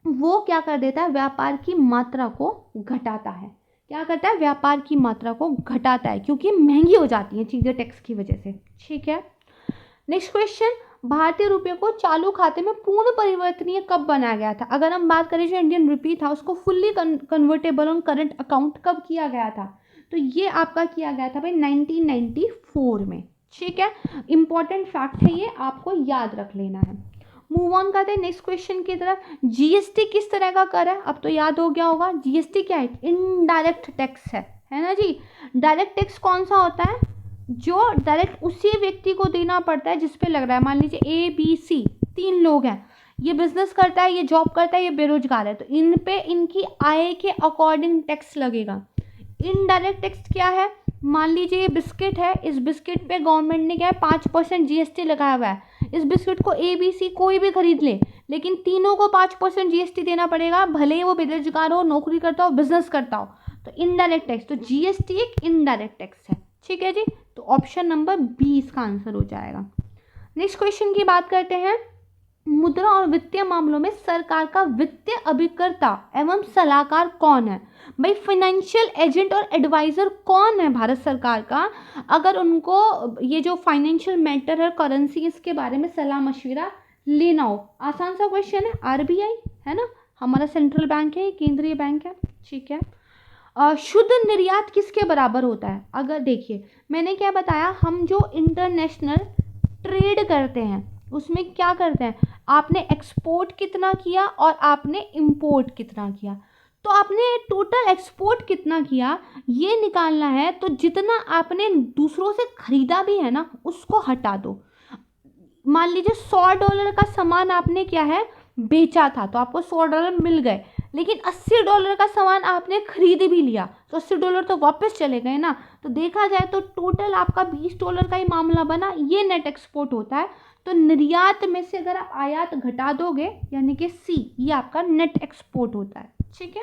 वो क्या कर देता है, व्यापार की मात्रा को घटाता है। क्या करता है, व्यापार की मात्रा को घटाता है, क्योंकि महंगी हो जाती हैं चीज़ें टैक्स की वजह से, ठीक है। नेक्स्ट क्वेश्चन, भारतीय रुपये को चालू खाते में पूर्ण परिवर्तनीय कब बनाया गया था? अगर हम बात करें जो इंडियन रुपी था उसको fully convertible on current account कब किया गया था? तो ये आपका किया गया था भाई 1994 में, ठीक है। इंपॉर्टेंट फैक्ट है ये, आपको याद रख लेना है। मूव ऑन करते हैं नेक्स्ट क्वेश्चन की तरफ। जीएसटी किस तरह का कर है? अब तो याद हो गया होगा, जीएसटी क्या है, इनडायरेक्ट टैक्स है ना जी। डायरेक्ट टैक्स कौन सा होता है, जो डायरेक्ट उसी व्यक्ति को देना पड़ता है जिस पे लग रहा है। मान लीजिए ABC 3 लोग हैं, ये बिजनेस करता है, ये जॉब करता है, ये बेरोजगार है, तो इन पे इनकी आय के अकॉर्डिंग टैक्स लगेगा। इनडायरेक्ट टैक्स क्या है, मान लीजिए ये बिस्किट है, इस बिस्किट पे गवर्नमेंट ने क्या है 5% जीएसटी लगाया हुआ है। इस बिस्किट को ABC कोई भी खरीद ले, लेकिन तीनों को 5% जीएसटी देना पड़ेगा, भले ही वो बेरोजगार हो, नौकरी करता हो, बिजनेस करता हो। तो इनडायरेक्ट टैक्स, तो जीएसटी एक इनडायरेक्ट टैक्स है, ठीक है जी। तो ऑप्शन नंबर बी इसका आंसर हो जाएगा। नेक्स्ट क्वेश्चन की बात करते हैं। मुद्रा और वित्तीय मामलों में सरकार का वित्तीय अभिकर्ता एवं सलाहकार कौन है? भाई फाइनेंशियल एजेंट और एडवाइजर कौन है भारत सरकार का? अगर उनको ये जो फाइनेंशियल मैटर है, करेंसी, इसके बारे में सलाह मशविरा लेना हो, आसान सा क्वेश्चन है, आरबीआई है ना, हमारा सेंट्रल बैंक है, केंद्रीय बैंक है, ठीक है। शुद्ध निर्यात किसके बराबर होता है? अगर देखिए मैंने क्या बताया, हम जो इंटरनेशनल ट्रेड करते हैं उसमें क्या करते हैं, आपने एक्सपोर्ट कितना किया और आपने इंपोर्ट कितना किया, तो आपने टोटल एक्सपोर्ट कितना किया ये निकालना है। तो जितना आपने दूसरों से खरीदा भी है ना उसको हटा दो। मान लीजिए $100 का सामान आपने क्या है बेचा था, तो आपको $100 मिल गए, लेकिन $80 का सामान आपने खरीद भी लिया, तो $80 तो वापस चले गए ना। तो देखा जाए तो टोटल आपका $20 का ही मामला बना, ये नेट एक्सपोर्ट होता है। तो निर्यात में से अगर आप आयात घटा दोगे यानी कि सी, ये आपका नेट एक्सपोर्ट होता है, ठीक है,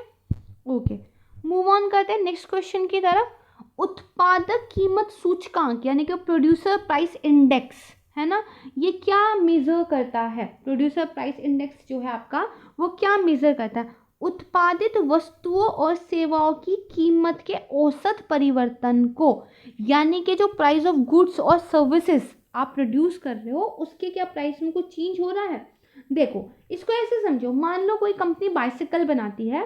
ओके। मूव ऑन करते हैं नेक्स्ट क्वेश्चन की तरफ। उत्पादक कीमत सूचकांक यानी कि प्रोड्यूसर प्राइस इंडेक्स है ना, ये क्या मेजर करता है? प्रोड्यूसर प्राइस इंडेक्स जो है आपका वो क्या मेजर करता है? उत्पादित वस्तुओं और सेवाओं की कीमत के औसत परिवर्तन को, यानी कि जो प्राइस ऑफ गुड्स और सर्विसेज आप प्रोड्यूस कर रहे हो उसके क्या प्राइस में कुछ चेंज हो रहा है। देखो इसको ऐसे समझो, मान लो कोई कंपनी बाइसिकल बनाती है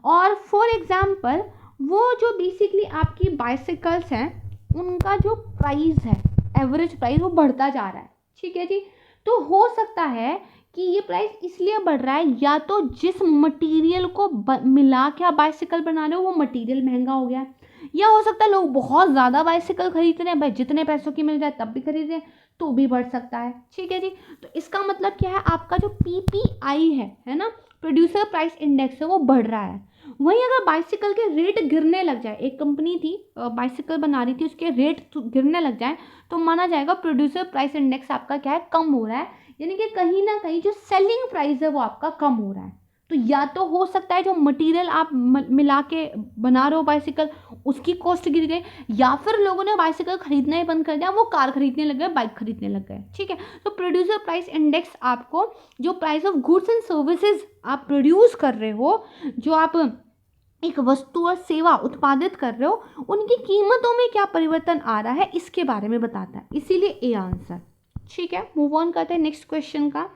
और फॉर एग्जांपल वो जो बेसिकली आपकी बाइसिकल्स हैं उनका जो प्राइस है, एवरेज प्राइस, वो बढ़ता जा रहा है। ठीक है जी। तो हो सकता है कि ये प्राइस इसलिए बढ़ रहा है, या तो जिस मटेरियल को मिला के आप बाइसिकल बना रहे हो वो मटेरियल महंगा हो गया है, या हो सकता है लोग बहुत ज़्यादा बाइसिकल खरीद रहे हैं, भाई जितने पैसों की मिल जाए तब भी खरीद रहे हैं, तो भी बढ़ सकता है। ठीक है जी। तो इसका मतलब क्या है, आपका जो PPI है ना, प्रोड्यूसर प्राइस इंडेक्स है, वो बढ़ रहा है। वहीं अगर बाइसिकल के रेट गिरने लग जाए, एक कंपनी थी बाइसिकल बना रही थी, उसके रेट गिरने लग जाए, तो माना जाएगा प्रोड्यूसर प्राइस इंडेक्स आपका क्या है, कम हो रहा है, यानी कि कहीं ना कहीं जो सेलिंग प्राइस है वो आपका कम हो रहा है। तो या तो हो सकता है जो मटेरियल आप मिला के बना रहे हो बाइसिकल, उसकी कॉस्ट गिर गई, या फिर लोगों ने बाइसिकल खरीदना ही बंद कर दिया, वो कार खरीदने लग गए, बाइक खरीदने लग गए। ठीक है। तो प्रोड्यूसर प्राइस इंडेक्स आपको जो price of goods and services आप प्रोड्यूस कर रहे हो, जो आप एक वस्तु और सेवा उत्पादित कर रहे हो, उनकी कीमतों में क्या परिवर्तन आ रहा है, इसके बारे में बताता है, इसीलिए ए आंसर। ठीक है। मूव ऑन करते हैं नेक्स्ट क्वेश्चन का।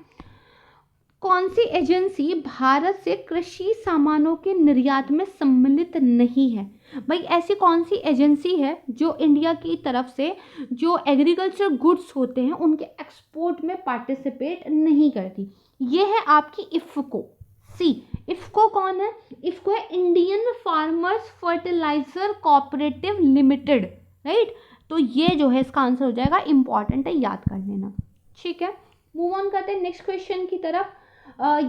कौन सी एजेंसी भारत से कृषि सामानों के निर्यात में सम्मिलित नहीं है? भाई ऐसी कौन सी एजेंसी है जो इंडिया की तरफ से जो एग्रीकल्चर गुड्स होते हैं उनके एक्सपोर्ट में पार्टिसिपेट नहीं करती? ये है आपकी इफ्को। सी, इफ्को कौन है? इफ्को है Indian farmers fertiliser cooperative limited, right. तो ये जो है इसका आंसर हो जाएगा, इंपॉर्टेंट है, याद कर लेना। ठीक है। मूव ऑन करते हैं नेक्स्ट क्वेश्चन की तरफ।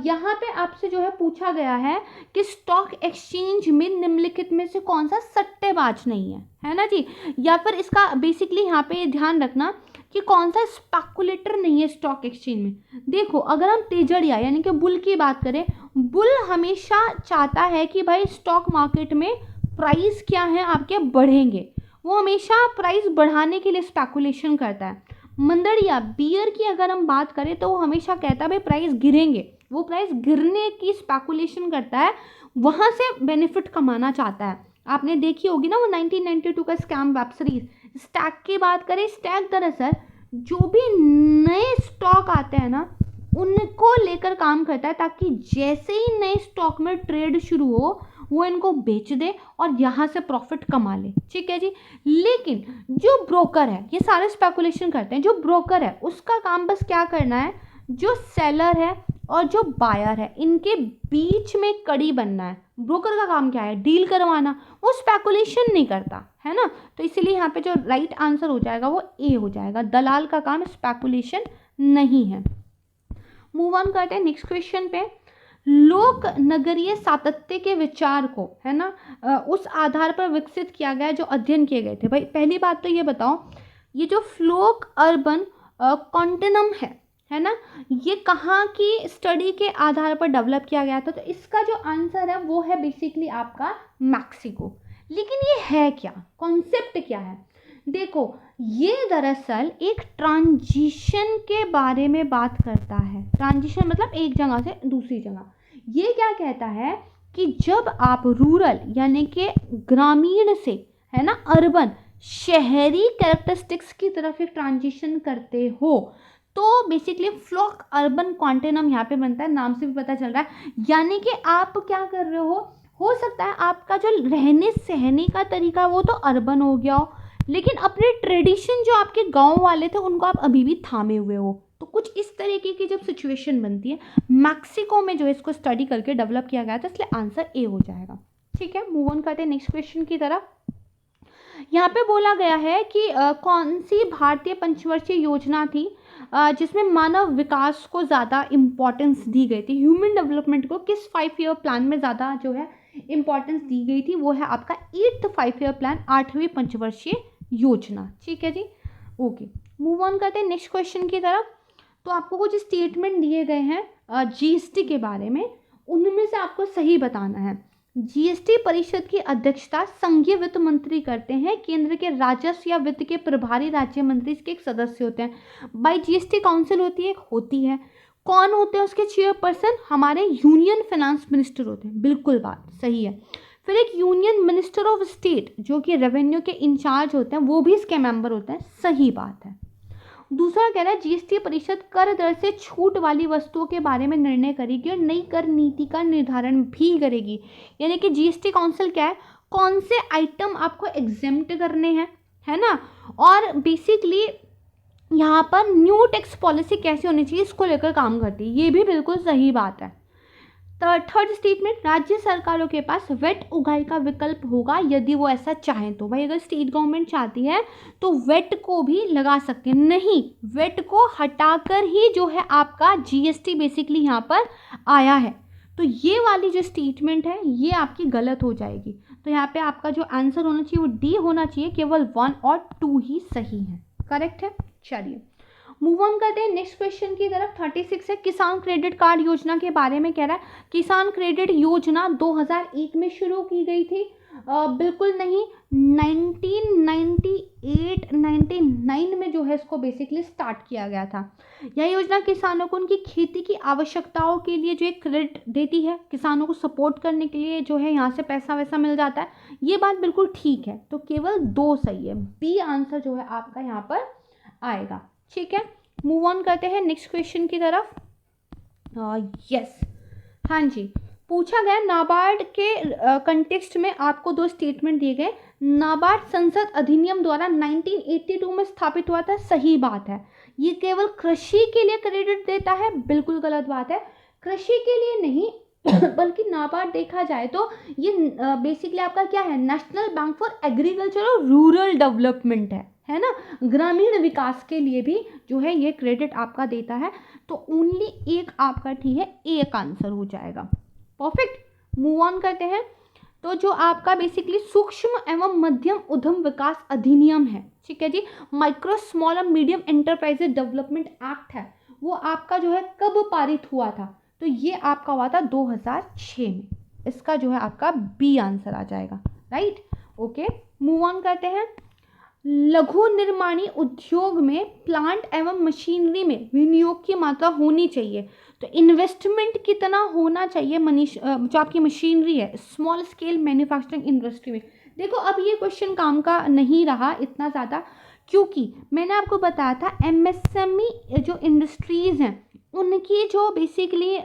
यहाँ पे आपसे जो है पूछा गया है कि स्टॉक एक्सचेंज में निम्नलिखित में से कौन सा सट्टेबाज नहीं है ना जी, या फिर इसका बेसिकली यहाँ पे ध्यान रखना कि कौन सा स्पेकुलेटर नहीं है स्टॉक एक्सचेंज में। देखो अगर हम तेजड़िया यानी कि बुल की बात करें, बुल हमेशा चाहता है कि भाई स्टॉक मार्केट में प्राइस क्या है आपके बढ़ेंगे, वो हमेशा प्राइस बढ़ाने के लिए स्पेकुलेशन करता है। मंदड़िया बियर की अगर हम बात करें तो वो हमेशा कहता है भाई प्राइस गिरेंगे, वो प्राइस गिरने की स्पेकुलेशन करता है, वहाँ से बेनिफिट कमाना चाहता है। आपने देखी होगी ना वो 1992 का स्कैम वेब सीरीज स्टैक की बात करें। स्टैक दरअसल जो भी नए स्टॉक आते हैं ना उनको लेकर काम करता है, ताकि जैसे ही नए स्टॉक में ट्रेड शुरू हो वो इनको बेच दे और यहाँ से प्रॉफिट कमा ले। ठीक है जी। लेकिन जो ब्रोकर है, ये सारे स्पेकुलेशन करते हैं, जो ब्रोकर है उसका काम बस क्या करना है, जो सेलर है और जो बायर है इनके बीच में कड़ी बनना है। ब्रोकर का काम क्या है, डील करवाना, वो स्पेकुलेशन नहीं करता है ना। तो इसीलिए यहाँ पे जो राइट आंसर हो जाएगा वो ए हो जाएगा, दलाल का काम स्पेकुलेशन नहीं है। मूव ऑन करते हैं नेक्स्ट क्वेश्चन पे। लोक नगरीय सातत्य के विचार को है ना उस आधार पर विकसित किया गया जो अध्ययन किए गए थे। भाई पहली बात तो ये बताओ, ये जो फ्लोक अर्बन कॉन्टिनम है ना, ये कहाँ की स्टडी के आधार पर डेवलप किया गया था? तो इसका जो आंसर है वो है बेसिकली आपका मैक्सिको। लेकिन ये है क्या, कॉन्सेप्ट क्या है? देखो ये दरअसल एक ट्रांजिशन के बारे में बात करता है। ट्रांजिशन मतलब एक जगह से दूसरी जगह। ये क्या कहता है कि जब आप रूरल यानी कि ग्रामीण से है ना अर्बन शहरी कैरेक्टरिस्टिक्स की तरफ एक ट्रांजिशन करते हो तो बेसिकली फ्लोक अर्बन क्वांटिनम यहाँ पे बनता है, नाम से भी पता चल रहा है। यानी कि आप क्या कर रहे हो सकता है आपका जो रहने सहने का तरीका वो तो अर्बन हो गया हो, लेकिन अपने ट्रेडिशन जो आपके गांव वाले थे उनको आप अभी भी थामे हुए हो। तो कुछ इस तरीके की जब सिचुएशन बनती है, मैक्सिको में जो इसको स्टडी करके डेवलप किया गया था, इसलिए आंसर ए हो जाएगा। ठीक है। मूव ऑन करते हैं नेक्स्ट क्वेश्चन की तरफ। यहाँ पे बोला गया है कि कौन सी भारतीय पंचवर्षीय योजना थी जिसमें मानव विकास को ज़्यादा इम्पोर्टेंस दी गई थी, ह्यूमन डेवलपमेंट को किस 5 ईयर प्लान में ज़्यादा जो है इम्पोर्टेंस दी गई थी? वो है आपका 8th 5 ईयर प्लान, 8वीं पंचवर्षीय योजना। ठीक है जी। ओके, मूव ऑन करते हैं नेक्स्ट क्वेश्चन की तरफ। तो आपको कुछ स्टेटमेंट दिए गए हैं जीएसटी के बारे में, उनमें से आपको सही बताना है। जीएसटी परिषद की अध्यक्षता संघीय वित्त मंत्री करते हैं, केंद्र के राजस्व या वित्त के प्रभारी राज्य मंत्री इसके एक सदस्य होते हैं। बाई जीएसटी काउंसिल होती है। कौन होते हैं उसके चेयरपर्सन? हमारे यूनियन फाइनेंस मिनिस्टर होते हैं। बिल्कुल बात सही है। फिर एक यूनियन मिनिस्टर ऑफ स्टेट जो कि रेवेन्यू के इंचार्ज होते हैं, वो भी इसके मेंबर होते हैं। सही बात है। दूसरा कह रहा है जीएसटी परिषद कर दर से छूट वाली वस्तुओं के बारे में निर्णय करेगी और नई कर नीति का निर्धारण भी करेगी। यानी कि जीएसटी काउंसिल क्या है, कौन से आइटम आपको एग्जेम्प्ट करने हैं, है ना, और बेसिकली यहाँ पर न्यू टैक्स पॉलिसी कैसे होनी चाहिए इसको लेकर काम करती है। ये भी बिल्कुल सही बात है। थर्ड स्टेटमेंट, राज्य सरकारों के पास वेट उगाही का विकल्प होगा यदि वो ऐसा चाहें तो। भाई अगर स्टेट गवर्नमेंट चाहती है तो वेट को भी लगा सकते हैं, नहीं वेट को हटाकर ही जो है आपका जीएसटी बेसिकली यहाँ पर आया है। तो ये वाली जो स्टेटमेंट है ये आपकी गलत हो जाएगी। तो यहाँ पे आपका जो आंसर होना चाहिए वो डी होना चाहिए, केवल 1 और 2 ही सही है, करेक्ट है। चलिए मूव ऑन करते हैं नेक्स्ट क्वेश्चन की तरफ। 36 है, किसान क्रेडिट कार्ड योजना के बारे में कह रहा है। किसान क्रेडिट योजना 2001 में शुरू की गई थी, बिल्कुल नहीं, 1998-99 में जो है इसको बेसिकली स्टार्ट किया गया था। यह योजना किसानों को उनकी खेती की आवश्यकताओं के लिए जो एक क्रेडिट देती है, किसानों को सपोर्ट करने के लिए जो है यहाँ से पैसा वैसा मिल जाता है। ये बात बिल्कुल ठीक है, तो केवल 2 सही है, बी आंसर जो है आपका यहाँ पर आएगा। ठीक है, मूव ऑन करते हैं नेक्स्ट क्वेश्चन की तरफ। यस, हाँ जी, पूछा गया नाबार्ड के कंटेक्स्ट में आपको 2 स्टेटमेंट दिए गए। नाबार्ड संसद अधिनियम द्वारा 1982 में स्थापित हुआ था, सही बात है। ये केवल कृषि के लिए क्रेडिट देता है, बिल्कुल गलत बात है। कृषि के लिए नहीं बल्कि नाबार्ड देखा जाए तो ये बेसिकली आपका क्या है, नेशनल बैंक फॉर एग्रीकल्चर और रूरल डेवलपमेंट है ना, ग्रामीण विकास के लिए भी जो है ये क्रेडिट आपका देता है। तो ओनली एक आपका ठीक है, एक आंसर हो जाएगा। परफेक्ट, मूव ऑन करते हैं। तो जो आपका बेसिकली सूक्ष्म एवं मध्यम उद्यम विकास अधिनियम है, ठीक है जी, माइक्रो स्मॉल और मीडियम एंटरप्राइजेज डेवलपमेंट एक्ट है, वो आपका जो है कब पारित हुआ था, तो ये आपका हुआ था 2006 में। इसका जो है आपका बी आंसर आ जाएगा, राइट। ओके, मूव ऑन करते हैं। लघु निर्माणी उद्योग में प्लांट एवं मशीनरी में विनियोग की मात्रा होनी चाहिए, तो इन्वेस्टमेंट कितना होना चाहिए जो आपकी मशीनरी है स्मॉल स्केल मैन्युफैक्चरिंग इंडस्ट्री में। देखो अब ये क्वेश्चन काम का नहीं रहा इतना ज़्यादा, क्योंकि मैंने आपको बताया था एमएसएमई जो इंडस्ट्रीज़ हैं उनकी जो बेसिकली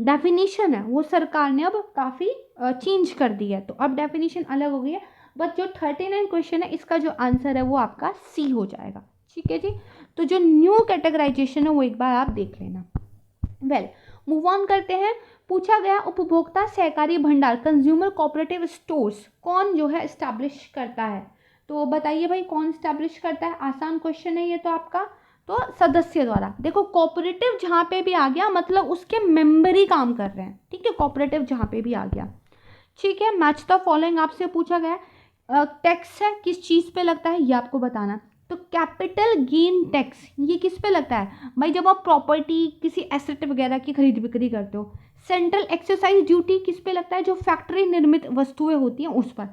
डेफिनेशन है वो सरकार ने अब काफ़ी चेंज कर दी है, तो अब डेफिनेशन अलग हो गई है। बट जो 39 क्वेश्चन है इसका जो आंसर है वो आपका सी हो जाएगा, ठीक है जी। तो जो न्यू कैटेगराइजेशन है वो एक बार आप देख लेना। वेल, मूव ऑन करते हैं। पूछा गया उपभोक्ता सहकारी भंडार कंज्यूमर कोऑपरेटिव स्टोर्स कौन जो है एस्टैब्लिश करता है, तो बताइए भाई कौन एस्टैब्लिश करता है। आसान क्वेश्चन है ये तो आपका, तो सदस्य द्वारा। देखो कोऑपरेटिव जहाँ पे भी आ गया मतलब उसके मेंबर ही काम कर रहे हैं, ठीक है, कोऑपरेटिव जहाँ पे भी आ गया, ठीक है। मैच द फॉलोइंग आपसे पूछा गया, टैक्स है किस चीज़ पे लगता है ये आपको बताना। तो कैपिटल गेन टैक्स ये किस पे लगता है भाई, जब आप प्रॉपर्टी किसी एसेट वगैरह की खरीद बिक्री करते हो। सेंट्रल एक्साइज ड्यूटी किस पे लगता है, जो फैक्ट्री निर्मित वस्तुएं होती हैं उस पर।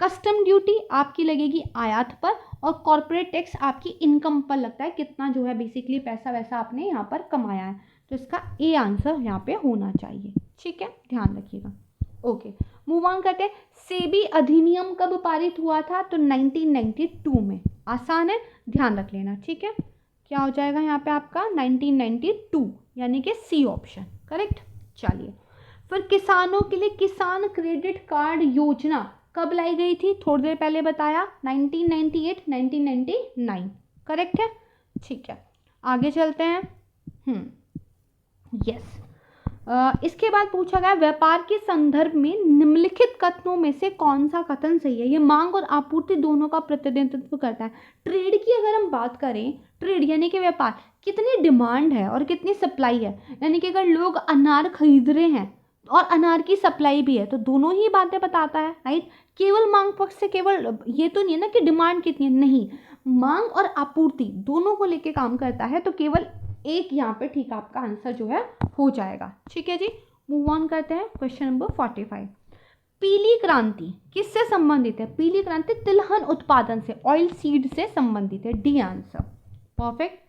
कस्टम ड्यूटी आपकी लगेगी आयात पर, और कॉर्पोरेट टैक्स आपकी इनकम पर लगता है, कितना जो है बेसिकली पैसा वैसा आपने यहाँ पर कमाया है। तो इसका ए आंसर यहाँ पे होना चाहिए, ठीक है, ध्यान रखिएगा। ओके, मूव ऑन करते हैं। सेबी अधिनियम कब पारित हुआ था, तो 1992 में। आसान है, ध्यान रख लेना, ठीक है। क्या हो जाएगा यहाँ पे आपका 1992, यानी कि सी ऑप्शन, करेक्ट। चलिए फिर किसानों के लिए किसान क्रेडिट कार्ड योजना कब लाई गई थी, थोड़ी देर पहले बताया 1998 1999, करेक्ट है, ठीक है। आगे चलते हैं। यस, इसके बाद पूछा गया व्यापार के संदर्भ में निम्नलिखित कथनों में से कौन सा कथन सही है। ये मांग और आपूर्ति दोनों का प्रतिनिधित्व करता है। ट्रेड की अगर हम बात करें, ट्रेड यानी कि व्यापार, कितनी डिमांड है और कितनी सप्लाई है, यानी कि अगर लोग अनार खरीद रहे हैं और अनार की सप्लाई भी है तो दोनों ही बातें बताता है, राइट। केवल मांग पक्ष से केवल ये तो नहीं है ना कि डिमांड कितनी है, नहीं, मांग और आपूर्ति दोनों को लेके काम करता है, तो केवल एक यहाँ पे ठीक आपका आंसर जो है हो जाएगा, ठीक है जी। मूव ऑन करते हैं क्वेश्चन नंबर 45। पीली क्रांति किससे संबंधित है, पीली क्रांति तिलहन उत्पादन से, ऑयल सीड से संबंधित है, डी आंसर, परफेक्ट।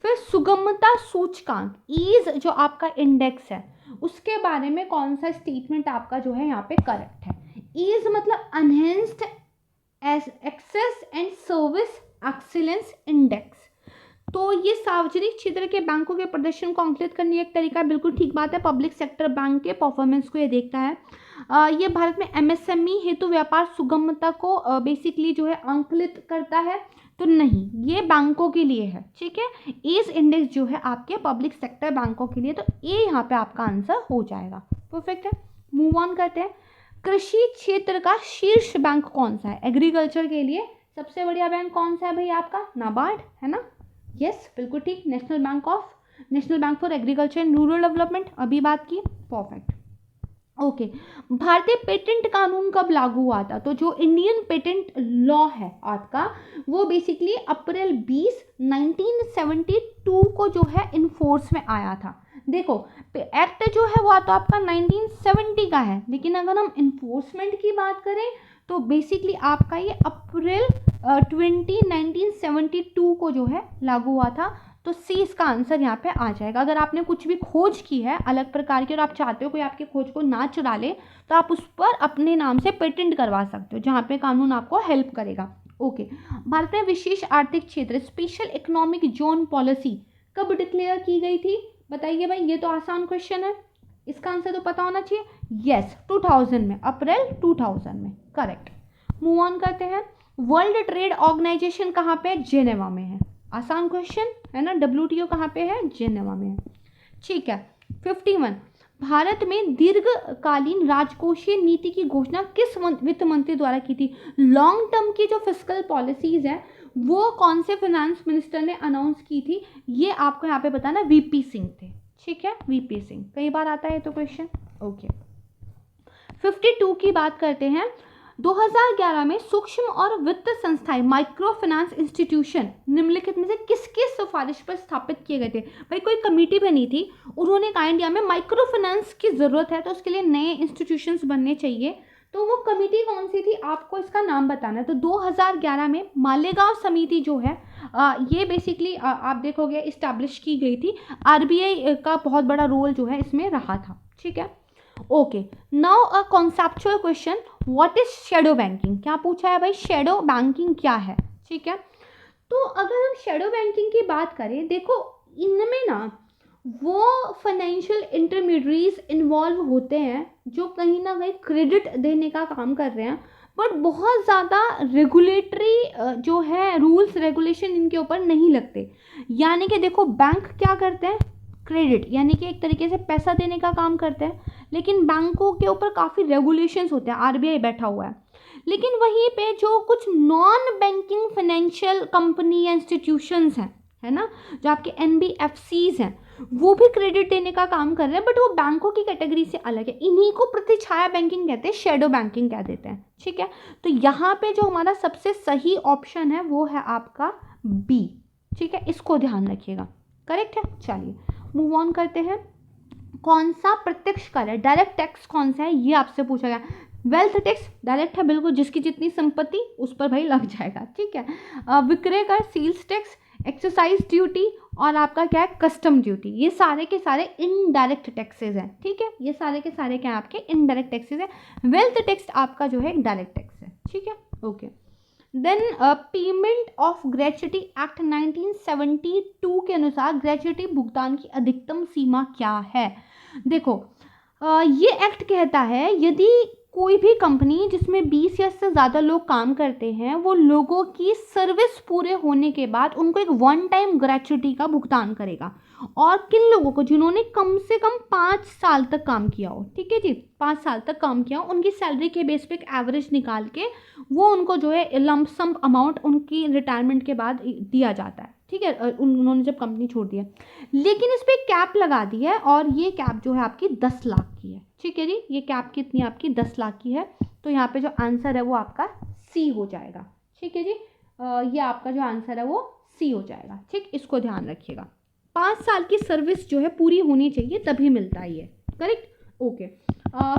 फिर सुगमता सूचकांक ईज जो आपका इंडेक्स है उसके बारे में कौन सा स्टेटमेंट आपका जो है यहाँ पे करेक्ट है। ईज मतलब enhanced access and service excellence index, तो ये सार्वजनिक क्षेत्र के बैंकों के प्रदर्शन को अंकित करने का एक तरीका है, बिल्कुल ठीक बात है। पब्लिक सेक्टर बैंक के परफॉर्मेंस को ये देखता है। ये भारत में एमएसएमई हेतु व्यापार सुगमता को बेसिकली जो है आंकलित करता है, तो नहीं, ये बैंकों के लिए है, ठीक है। एज इंडेक्स जो है आपके पब्लिक सेक्टर बैंकों के लिए, तो ये यहाँ पे आपका आंसर हो जाएगा। परफेक्ट है। मूव ऑन करते हैं। कृषि क्षेत्र का शीर्ष बैंक कौन सा है? एग्रीकल्चर के लिए सबसे बढ़िया बैंक कौन सा है भाई? आपका नाबार्ड है ना। यस, बिल्कुल ठीक। National bank for agriculture and rural development, अभी बात की। परफेक्ट। ओके, भारतीय पेटेंट कानून कब लागू हुआ था? तो जो इंडियन पेटेंट लॉ है आपका, वो बेसिकली अप्रैल 20 1972 को जो है इन्फोर्स में आया था। देखो, एक्ट जो है वो तो आपका 1970 का है, लेकिन अगर हम इन्फोर्समेंट की बात करें तो बेसिकली आपका ये अप्रैल 1972 को जो है लागू हुआ था। तो सी इसका आंसर यहाँ पे आ जाएगा। अगर आपने कुछ भी खोज की है अलग प्रकार की और आप चाहते हो कोई आपकी खोज को ना चुरा ले, तो आप उस पर अपने नाम से पेटेंट करवा सकते हो, जहाँ पे कानून आपको हेल्प करेगा। ओके, भारत में विशेष आर्थिक क्षेत्र स्पेशल इकोनॉमिक जोन पॉलिसी कब डिक्लेयर की गई थी? बताइए भाई, ये तो आसान क्वेश्चन है, इसका आंसर तो पता होना चाहिए। यस, 2000 में, अप्रैल 2000 में, करेक्ट। मूव ऑन करते हैं। वर्ल्ड ट्रेड ऑर्गेनाइजेशन कहाँ पे? जेनेवा में है। आसान क्वेश्चन है ना। WTO कहाँ पे है? जेनेवा में है, ठीक है। 51, भारत में दीर्घकालीन राजकोषीय नीति की घोषणा किस वित्त मंत्री द्वारा की थी? लॉन्ग टर्म की जो फिस्कल पॉलिसीज है वो कौन से फाइनेंस मिनिस्टर ने अनाउंस की थी? ये आपको यहाँ पे बताना, VP सिंह थे, ठीक है। VP सिंह, कई बार आता है तो क्वेश्चन। ओके, 52 की बात करते हैं। 2011 में सूक्ष्म और वित्त संस्थाएं माइक्रो फाइनेंस इंस्टीट्यूशन निम्नलिखित में से किसकी सिफारिश पर स्थापित किए गए थे? भाई कोई कमेटी बनी थी, उन्होंने कहा इंडिया में माइक्रो फाइनेंस की ज़रूरत है, तो उसके लिए नए इंस्टीट्यूशंस बनने चाहिए। तो वो कमेटी कौन सी थी? आपको इसका नाम बताना है। तो 2011 में मालेगांव समिति जो है ये बेसिकली आप देखोगे इस्टेब्लिश की गई थी। RBI का बहुत बड़ा रोल जो है इसमें रहा था, ठीक है। Okay, now a conceptual question, what is shadow banking? क्या पूछा है भाई? शेडो बैंकिंग क्या है, ठीक है। तो अगर हम शेडो बैंकिंग की बात करें, देखो इनमें ना वो फाइनेंशियल इंटरमीडिएट्स इन्वॉल्व होते हैं जो कहीं ना कहीं क्रेडिट देने का काम कर रहे हैं, बट बहुत ज़्यादा रेगुलेटरी जो है रूल्स रेगुलेशन इनके ऊपर नहीं लगते। यानी कि देखो, बैंक क्या करते हैं? क्रेडिट यानी कि एक तरीके से पैसा देने का काम करते हैं, लेकिन बैंकों के ऊपर काफ़ी रेगुलेशंस होते हैं, RBI बैठा हुआ है। लेकिन वहीं पे जो कुछ नॉन बैंकिंग फाइनेंशियल कंपनी या इंस्टीट्यूशंस हैं, है ना, जो आपके NBFCs हैं, वो भी क्रेडिट देने का काम कर रहे हैं, बट वो बैंकों की कैटेगरी से अलग है। इन्हीं को प्रतिछाया बैंकिंग कहते हैं, शेडो बैंकिंग कह देते हैं, ठीक है। तो यहाँ पे जो हमारा सबसे सही ऑप्शन है वो है आपका B, ठीक है, इसको ध्यान रखिएगा, करेक्ट है। चलिए मूव ऑन करते हैं। कौन सा प्रत्यक्ष कर है? डायरेक्ट टैक्स कौन सा है, ये आपसे पूछा गया। वेल्थ टैक्स डायरेक्ट है, बिल्कुल, जिसकी जितनी संपत्ति उस पर भाई लग जाएगा, ठीक है। विक्रय कर, सेल्स टैक्स, एक्सरसाइज ड्यूटी और आपका क्या है? Custom duty. ये सारे के सारे इनडायरेक्ट टैक्सेस हैं, ठीक है। ये सारे के सारे क्या आपके इनडायरेक्ट टैक्सेस हैं। वेल्थ टैक्स आपका जो है डायरेक्ट टैक्स है, ठीक है। Okay, then payment of gratuity act 1972 के अनुसार ग्रेच्युटी भुगतान की अधिकतम सीमा क्या है? देखो, ये एक्ट कहता है यदि कोई भी कंपनी जिसमें 20 या से ज़्यादा लोग काम करते हैं, वो लोगों की सर्विस पूरे होने के बाद उनको एक वन टाइम ग्रेच्युटी का भुगतान करेगा। और किन लोगों को? जिन्होंने कम से कम 5 साल तक काम किया हो, ठीक है जी, 5 साल तक काम किया हो, उनकी सैलरी के बेस पे एक एवरेज निकाल के वो उनको जो है लंप सम अमाउंट उनकी रिटायरमेंट के बाद दिया जाता है, ठीक है, उन्होंने जब कंपनी छोड़ दी है। लेकिन इस पर कैप लगा दी है, और ये कैप जो है आपकी 10 लाख की है, ठीक है जी। ये कैप कितनी आपकी? 10 लाख की है। तो यहाँ पे जो आंसर है वो आपका C हो जाएगा, ठीक है जी। ये आपका जो आंसर है वो C हो जाएगा, ठीक, इसको ध्यान रखिएगा। 5 साल की सर्विस जो है पूरी होनी चाहिए तभी मिलता है ये, करेक्ट। ओके,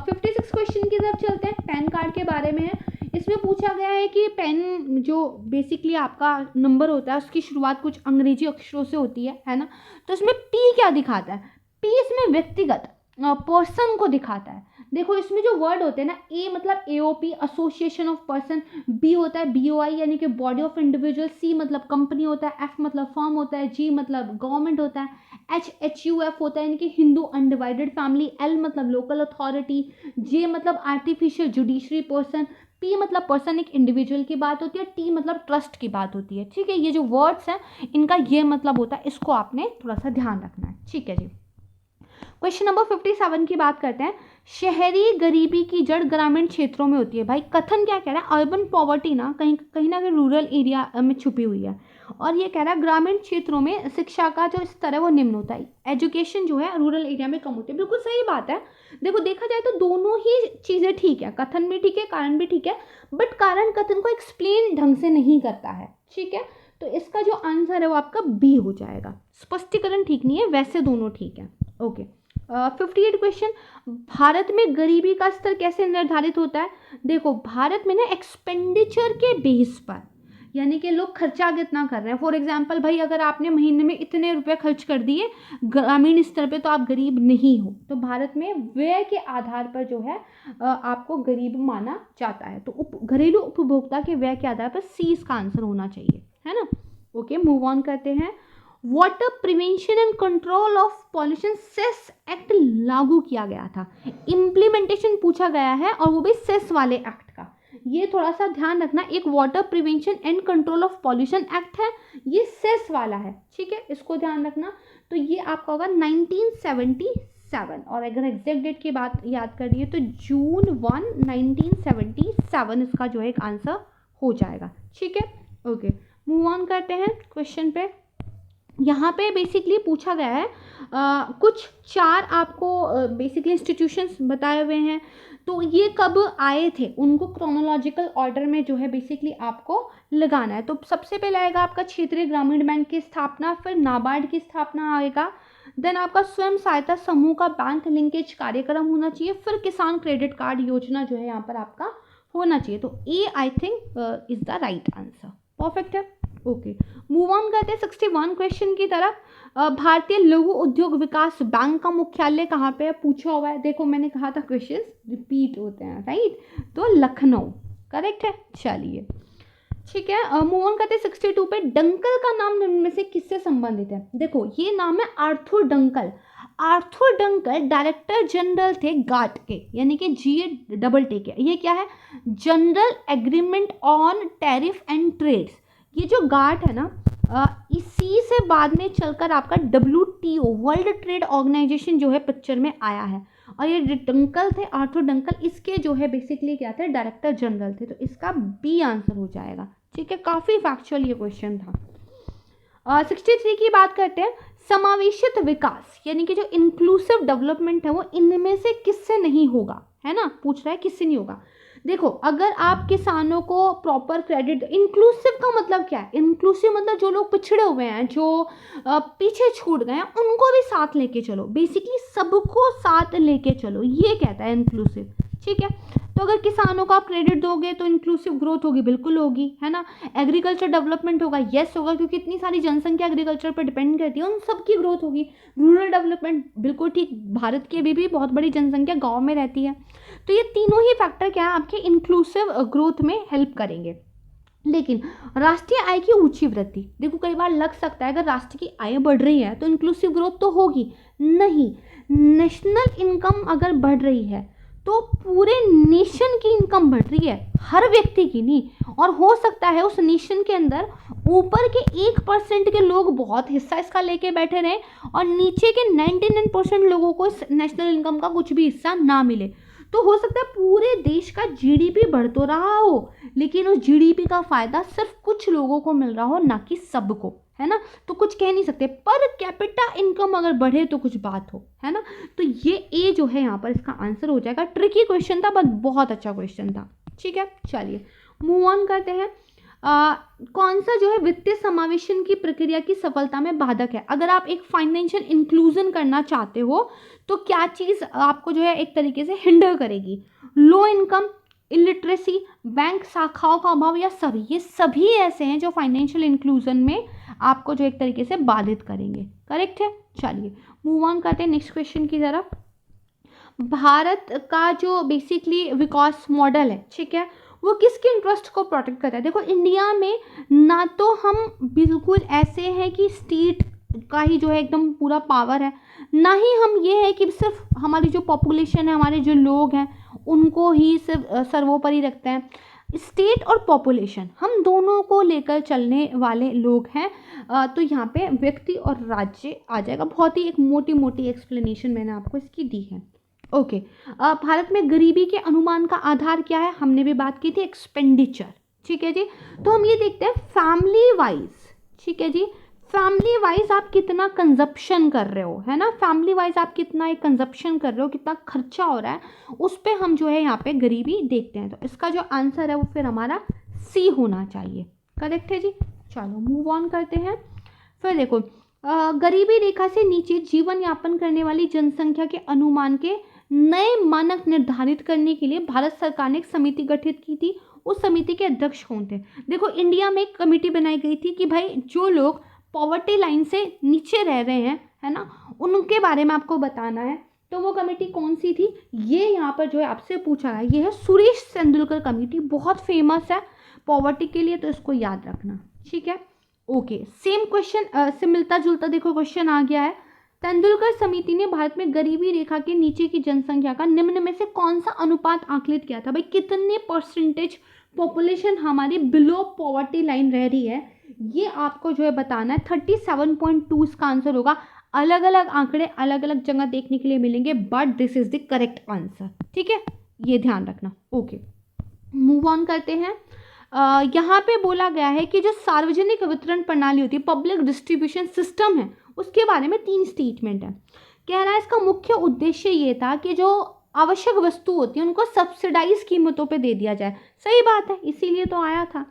56 क्वेश्चन की तरफ चलते हैं। पैन कार्ड के बारे में है। इसमें पूछा गया है कि पेन जो बेसिकली आपका नंबर होता है उसकी शुरुआत कुछ अंग्रेजी अक्षरों से होती है ना। तो इसमें P क्या दिखाता है? P इसमें व्यक्तिगत पर्सन को दिखाता है। देखो इसमें जो वर्ड होते हैं ना, ए मतलब AOP association of person, B होता है बीओआई यानी कि बॉडी ऑफ इंडिविजुअल, सी मतलब कंपनी होता है, एफ मतलब फर्म होता है, जी मतलब गवर्नमेंट होता है, एच होता है यानी कि हिंदू अनडिवाइडेड फैमिली, एल मतलब लोकल अथॉरिटी, जे मतलब आर्टिफिशियल जुडिशरी पर्सन, पी मतलब पर्सन एक इंडिविजुअल की बात होती है, टी मतलब ट्रस्ट की बात होती है। ठीक है, ये जो वर्ड्स हैं इनका ये मतलब होता है, इसको आपने थोड़ा सा ध्यान रखना है। ठीक है जी। क्वेश्चन नंबर 57 की बात करते हैं। शहरी गरीबी की जड़ ग्रामीण क्षेत्रों में होती है। भाई कथन क्या कह रहा है, अर्बन पॉवर्टी ना कहीं कहीं ना कहीं रूरल एरिया में छुपी हुई है, और ये कह रहा है ग्रामीण क्षेत्रों में शिक्षा का जो स्तर है वो निम्न होता है, एजुकेशन जो है रूरल एरिया में कम होती है। बिल्कुल सही बात है। देखो देखा जाए तो दोनों ही चीज़ें ठीक है, कथन भी ठीक है, कारण भी ठीक है, बट कारण कथन को एक्सप्लेन ढंग से नहीं करता है। ठीक है, तो इसका जो आंसर है वो आपका बी हो जाएगा। स्पष्टीकरण ठीक नहीं है, वैसे दोनों ठीक है। ओके, 58 क्वेश्चन, भारत में गरीबी का स्तर कैसे निर्धारित होता है। देखो भारत में ना एक्सपेंडिचर के बेस पर, यानी कि लोग खर्चा कितना कर रहे हैं। फॉर एग्जांपल भाई अगर आपने महीने में इतने रुपए खर्च कर दिए ग्रामीण स्तर पे तो आप गरीब नहीं हो। तो भारत में व्यय के आधार पर जो है आपको गरीब माना जाता है। तो घरेलू उपभोक्ता के व्यय के आधार पर सी इसका आंसर होना चाहिए, है ना। ओके, मूव ऑन करते हैं। Water prevention and control of pollution cess act लागू किया गया था। इम्प्लीमेंटेशन पूछा गया है और वो भी सेस वाले एक्ट का। ये थोड़ा सा ध्यान रखना, एक water prevention and control of pollution act है, ये सेस वाला है। ठीक है, इसको ध्यान रखना। तो ये आपका होगा 1977, और अगर एग्जैक्ट डेट की बात याद करिए तो जून 1 1977 इसका जो है एक आंसर हो जाएगा। ठीक है, ओके, मूव ऑन करते हैं क्वेश्चन पे। यहाँ पे बेसिकली पूछा गया है कुछ 4 आपको बेसिकली इंस्टीट्यूशंस बताए हुए हैं। तो ये कब आए थे उनको क्रोनोलॉजिकल ऑर्डर में जो है बेसिकली आपको लगाना है। तो सबसे पहले आएगा आपका क्षेत्रीय ग्रामीण बैंक की स्थापना, फिर नाबार्ड की स्थापना आएगा, देन आपका स्वयं सहायता समूह का बैंक लिंकेज कार्यक्रम होना चाहिए, फिर किसान क्रेडिट कार्ड योजना जो है यहाँ पर आपका होना चाहिए। तो A I think is the right answer. Perfect है। ओके, मूव ऑन करते हैं 61 क्वेश्चन की तरफ। भारतीय लघु उद्योग विकास बैंक का मुख्यालय कहाँ पे है, पूछा हुआ है। देखो मैंने कहा था क्वेश्चंस रिपीट होते हैं, राइट, तो लखनऊ करेक्ट है। चलिए ठीक है, मूव ऑन करते हैं 62 पे। डंकल का नाम निम्न में से किससे संबंधित है। देखो ये नाम है Arthur Dunkel. Arthur Dunkel director general थे गाट के, यानी कि GATT के। ये क्या है, general agreement on tariff and trades. ये जो गाट है ना इसी से बाद में चलकर आपका WTO वर्ल्ड ट्रेड ऑर्गेनाइजेशन जो है पिक्चर में आया है। और ये डंकल थे, आर्थर डंकल, इसके जो है बेसिकली क्या थे, डायरेक्टर जनरल थे। तो इसका बी आंसर हो जाएगा। ठीक है, काफ़ी फैक्चुअल ये क्वेश्चन था। 63 की बात करते हैं। समावेशित विकास यानी कि जो इंक्लूसिव डेवलपमेंट है वो इनमें से किससे नहीं होगा, है ना, पूछ रहा है किससे नहीं होगा। देखो अगर आप किसानों को प्रॉपर क्रेडिट, इंक्लूसिव का मतलब क्या है, इंक्लूसिव मतलब जो लोग पिछड़े हुए हैं, जो पीछे छूट गए हैं, उनको भी साथ लेके चलो, बेसिकली सबको साथ लेके चलो, ये कहता है इंक्लूसिव। ठीक है, तो अगर किसानों को आप क्रेडिट दोगे तो इंक्लूसिव ग्रोथ होगी, बिल्कुल होगी, है ना। एग्रीकल्चर डेवलपमेंट होगा, यस होगा, क्योंकि इतनी सारी जनसंख्या एग्रीकल्चर पर डिपेंड करती है, उन सबकी ग्रोथ होगी। रूरल डेवलपमेंट, बिल्कुल ठीक, भारत की अभी भी बहुत बड़ी जनसंख्या गाँव में रहती है। तो ये तीनों ही फैक्टर क्या है, आपके इंक्लूसिव ग्रोथ में हेल्प करेंगे। लेकिन राष्ट्रीय आय की ऊंची वृद्धि, देखो कई बार लग सकता है अगर राष्ट्र की आय बढ़ रही है तो इंक्लूसिव ग्रोथ तो होगी नहीं। नेशनल इनकम अगर बढ़ रही है तो पूरे नेशन की इनकम बढ़ रही है, हर व्यक्ति की नहीं। और हो सकता है उस नेशन के अंदर ऊपर के 1% के लोग बहुत हिस्सा इसका लेके बैठे रहें और नीचे के 99% लोगों को इस नेशनल इनकम का कुछ भी हिस्सा ना मिले। तो हो सकता है पूरे देश का GDP बढ़ तो रहा हो, लेकिन उस GDP का फायदा सिर्फ कुछ लोगों को मिल रहा हो, ना कि सबको, है ना। तो कुछ कह नहीं सकते, पर कैपिटा इनकम अगर बढ़े तो कुछ बात हो, है ना। तो ये ए जो है यहाँ पर इसका आंसर हो जाएगा। ट्रिकी क्वेश्चन था बट बहुत अच्छा क्वेश्चन था। ठीक है, चलिए मूव ऑन करते हैं। कौन सा जो है वित्तीय समावेशन की प्रक्रिया की सफलता में बाधक है। अगर आप एक फाइनेंशियल इंक्लूजन करना चाहते हो तो क्या चीज़ आपको जो है एक तरीके से हिंडर करेगी, लो इनकम, इलिटरेसी, बैंक शाखाओं का अभाव, या सभी। ये सभी ऐसे हैं जो फाइनेंशियल इंक्लूजन में आपको जो एक तरीके से बाधित करेंगे। करेक्ट है। चलिए मूव ऑन करते हैं नेक्स्ट क्वेश्चन की तरफ। भारत का जो बेसिकली विकास मॉडल है, ठीक है, वो किसके इंटरेस्ट को प्रोटेक्ट करता है। देखो इंडिया में ना तो हम बिल्कुल ऐसे हैं कि स्टेट का ही जो है एकदम पूरा पावर है, ना ही हम ये है कि सिर्फ हमारी जो पॉपुलेशन है, हमारे जो लोग हैं उनको ही सिर्फ सर्वोपरि रखते हैं। स्टेट और पॉपुलेशन हम दोनों को लेकर चलने वाले लोग हैं। तो यहाँ पे व्यक्ति और राज्य आ जाएगा। बहुत ही एक मोटी मोटी एक्सप्लेनेशन मैंने आपको इसकी दी है। ओके, भारत में गरीबी के अनुमान का आधार क्या है, हमने भी बात की थी, एक्सपेंडिचर, ठीक है जी। तो हम ये देखते हैं फैमिली वाइज, ठीक है जी, फैमिली वाइज आप कितना कंजप्शन कर रहे हो, है ना, फैमिली वाइज आप कितना एक कंजप्शन कर रहे हो, कितना खर्चा हो रहा है, उस पर हम जो है यहाँ पे गरीबी देखते हैं। तो इसका जो आंसर है वो फिर हमारा सी होना चाहिए। करेक्ट है जी। चलो मूव ऑन करते हैं। फिर देखो गरीबी रेखा से नीचे जीवन यापन करने वाली जनसंख्या के अनुमान के नए मानक निर्धारित करने के लिए भारत सरकार ने एक समिति गठित की थी। उस समिति के अध्यक्ष कौन थे। देखो इंडिया में एक कमेटी बनाई गई थी कि भाई जो लोग पॉवर्टी लाइन से नीचे रह रहे हैं, है ना, उनके बारे में आपको बताना है। तो वो कमेटी कौन सी थी, ये यहाँ पर जो है आपसे पूछा है, ये है सुरेश तेंदुलकर कमेटी, बहुत फेमस है पॉवर्टी के लिए, तो इसको याद रखना, ठीक है। ओके, सेम क्वेश्चन से मिलता जुलता देखो क्वेश्चन आ गया है। तेंदुलकर समिति ने भारत में गरीबी रेखा के नीचे की जनसंख्या का निम्न में से कौन सा अनुपात आकलित किया था। भाई कितने परसेंटेज पॉपुलेशन हमारी बिलो पॉवर्टी लाइन रह रही है, ये आपको जो है बताना है। 37.2 इसका आंसर होगा। अलग अलग आंकड़े अलग अलग जगह देखने के लिए मिलेंगे, but this is the correct answer, ठीक है, ये ध्यान रखना। ओके, मूव ऑन करते हैं। यहाँ पे बोला गया है कि जो सार्वजनिक वितरण प्रणाली होती है, पब्लिक डिस्ट्रीब्यूशन सिस्टम है, उसके बारे में 3 स्टेटमेंट है। कह रहा है इसका मुख्य उद्देश्य ये था कि जो आवश्यक वस्तु होती है उनको सब्सिडाइज कीमतों पे दे दिया जाए। सही बात है, इसीलिए तो आया था।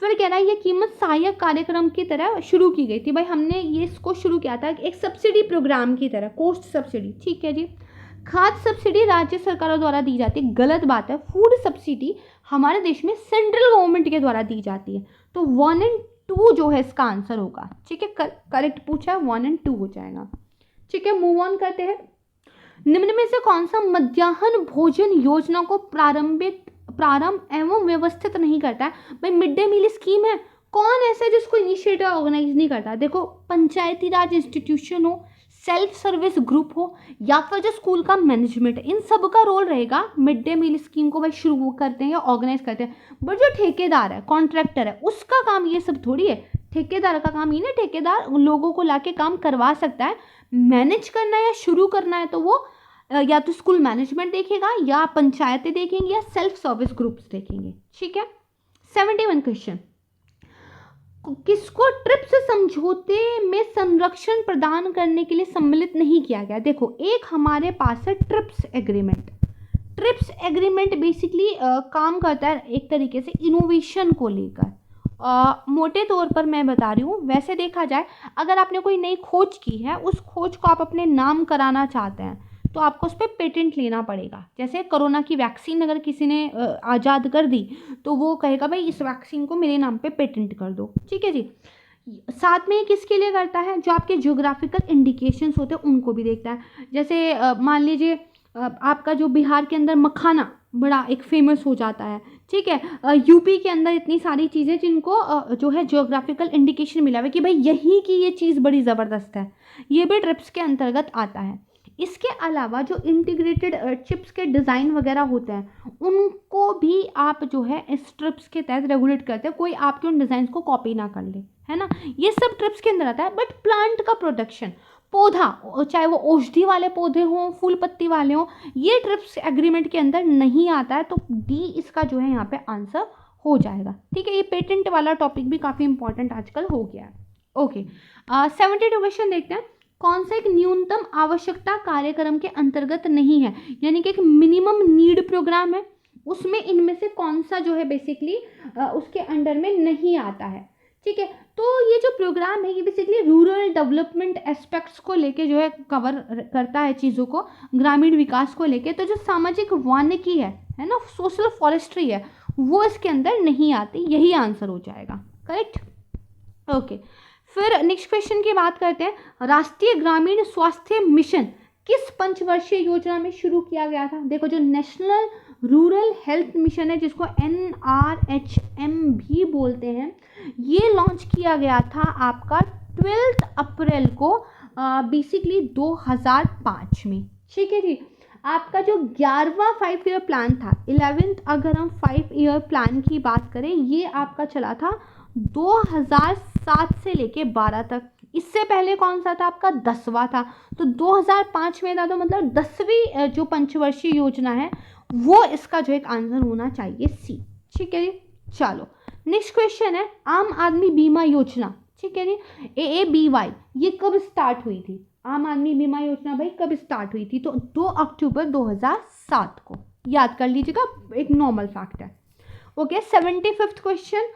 फिर कह रहा है ये कीमत सहायक कार्यक्रम की तरह शुरू की गई थी। भाई हमने ये इसको शुरू किया था एक सब्सिडी प्रोग्राम की तरह, कॉस्ट सब्सिडी, ठीक है जी। खाद्य सब्सिडी राज्य सरकारों द्वारा दी जाती है, गलत बात है। फूड सब्सिडी हमारे देश में सेंट्रल गवर्नमेंट के द्वारा दी जाती है। तो 1 और 2 जो है इसका आंसर होगा, ठीक है, करेक्ट पूछा है, 1 और 2 हो जाएगा, ठीक है। मूव ऑन करते हैं। निम्न में से कौन सा मध्याह्न भोजन योजना को प्रारंभ एवं व्यवस्थित नहीं करता है। भाई मिड डे मील स्कीम है, कौन ऐसा है जिसको इनिशिएटिव ऑर्गेनाइज नहीं करता। देखो पंचायती राज इंस्टीट्यूशन हो, सेल्फ सर्विस ग्रुप हो, या फिर जो स्कूल का मैनेजमेंट है, इन सब का रोल रहेगा मिड डे मील स्कीम को भाई शुरू करते हैं या ऑर्गेनाइज करते हैं। बट जो ठेकेदार है, कॉन्ट्रैक्टर है, उसका काम ये सब थोड़ी है। ठेकेदार का काम ये ना, ठेकेदार लोगों को लाके काम करवा सकता है। मैनेज करना है या शुरू करना है तो वो या तो स्कूल मैनेजमेंट देखेगा, या पंचायतें देखेंगे, या सेल्फ सर्विस ग्रुप्स देखेंगे, ठीक है। 71 क्वेश्चन, किसको ट्रिप्स समझौते में संरक्षण प्रदान करने के लिए सम्मिलित नहीं किया गया। देखो एक हमारे पास है trips agreement. Trips agreement basically काम करता है एक तरीके से इनोवेशन को लेकर। मोटे तौर पर मैं बता रही हूँ, वैसे देखा जाए अगर आपने कोई नई खोज की है, उस खोज को आप अपने नाम कराना चाहते हैं तो आपको उस पर पेटेंट लेना पड़ेगा। जैसे कोरोना की वैक्सीन अगर किसी ने आज़ाद कर दी तो वो कहेगा भाई इस वैक्सीन को मेरे नाम पे पेटेंट कर दो, ठीक है जी। साथ में किसके लिए करता है, जो आपके ज्योग्राफिकल इंडिकेशंस होते हैं उनको भी देखता है। जैसे मान लीजिए आपका जो बिहार के अंदर मखाना बड़ा एक फेमस हो जाता है, ठीक है, यूपी के अंदर इतनी सारी चीज़ें जिनको जो है ज्योग्राफिकल इंडिकेशन मिला हुआ है कि भाई यहीं की ये चीज़ बड़ी ज़बरदस्त है, ये भी ट्रिप्स के अंतर्गत आता है। इसके अलावा जो इंटीग्रेटेड चिप्स के डिज़ाइन वगैरह होते हैं उनको भी आप जो है इस ट्रिप्स के तहत रेगुलेट करते हैं, कोई आपके उन डिज़ाइन को कॉपी ना कर ले, है ना, ये सब ट्रिप्स के अंदर आता है। बट प्लांट का प्रोटेक्शन, पौधा, चाहे वो औषधि वाले पौधे हों, फूल पत्ती वाले हों, ये ट्रिप्स एग्रीमेंट के अंदर नहीं आता है। तो डी इसका जो है यहाँ पे आंसर हो जाएगा, ठीक है। ये पेटेंट वाला टॉपिक भी काफ़ी इंपॉर्टेंट आजकल हो गया है। ओके, 72 क्वेश्चन देखते हैं। कौन सा एक न्यूनतम आवश्यकता कार्यक्रम के अंतर्गत नहीं है, यानी कि एक मिनिमम नीड प्रोग्राम है, उसमें इनमें से कौन सा जो है बेसिकली उसके अंडर में नहीं आता है, ठीक है। तो ये जो प्रोग्राम है ये बेसिकली रूरल डेवलपमेंट एस्पेक्ट्स को लेके जो है कवर करता है चीज़ों को, ग्रामीण विकास को लेके। तो जो सामाजिक वानिकी है ना, सोशल फॉरेस्ट्री है, वो इसके अंदर नहीं आती, यही आंसर हो जाएगा, करेक्ट। ओके, फिर नेक्स्ट क्वेश्चन की बात करते हैं। राष्ट्रीय ग्रामीण स्वास्थ्य मिशन किस पंचवर्षीय योजना में शुरू किया गया था? देखो, जो नेशनल रूरल हेल्थ मिशन है, जिसको NRHM भी बोलते हैं, ये लॉन्च किया गया था आपका 12 अप्रैल को बेसिकली 2005 में। ठीक है जी। आपका जो 11वां 5 ईयर प्लान था, 11th अगर हम 5 ईयर प्लान की बात करें, ये आपका चला था 2007 से लेके 12 तक। इससे पहले कौन सा था आपका? 10वां था। तो 2005 में था, तो मतलब 10वीं जो पंचवर्षीय योजना है वो इसका जो एक आंसर होना चाहिए सी। ठीक है जी। चलो नेक्स्ट क्वेश्चन है, आम आदमी बीमा योजना, ठीक है जी, AABY, ये कब स्टार्ट हुई थी? आम आदमी बीमा योजना भाई कब स्टार्ट हुई थी? तो 2 अक्टूबर 2007 को, याद कर लीजिएगा, एक नॉर्मल फैक्ट है। ओके, 75th क्वेश्चन,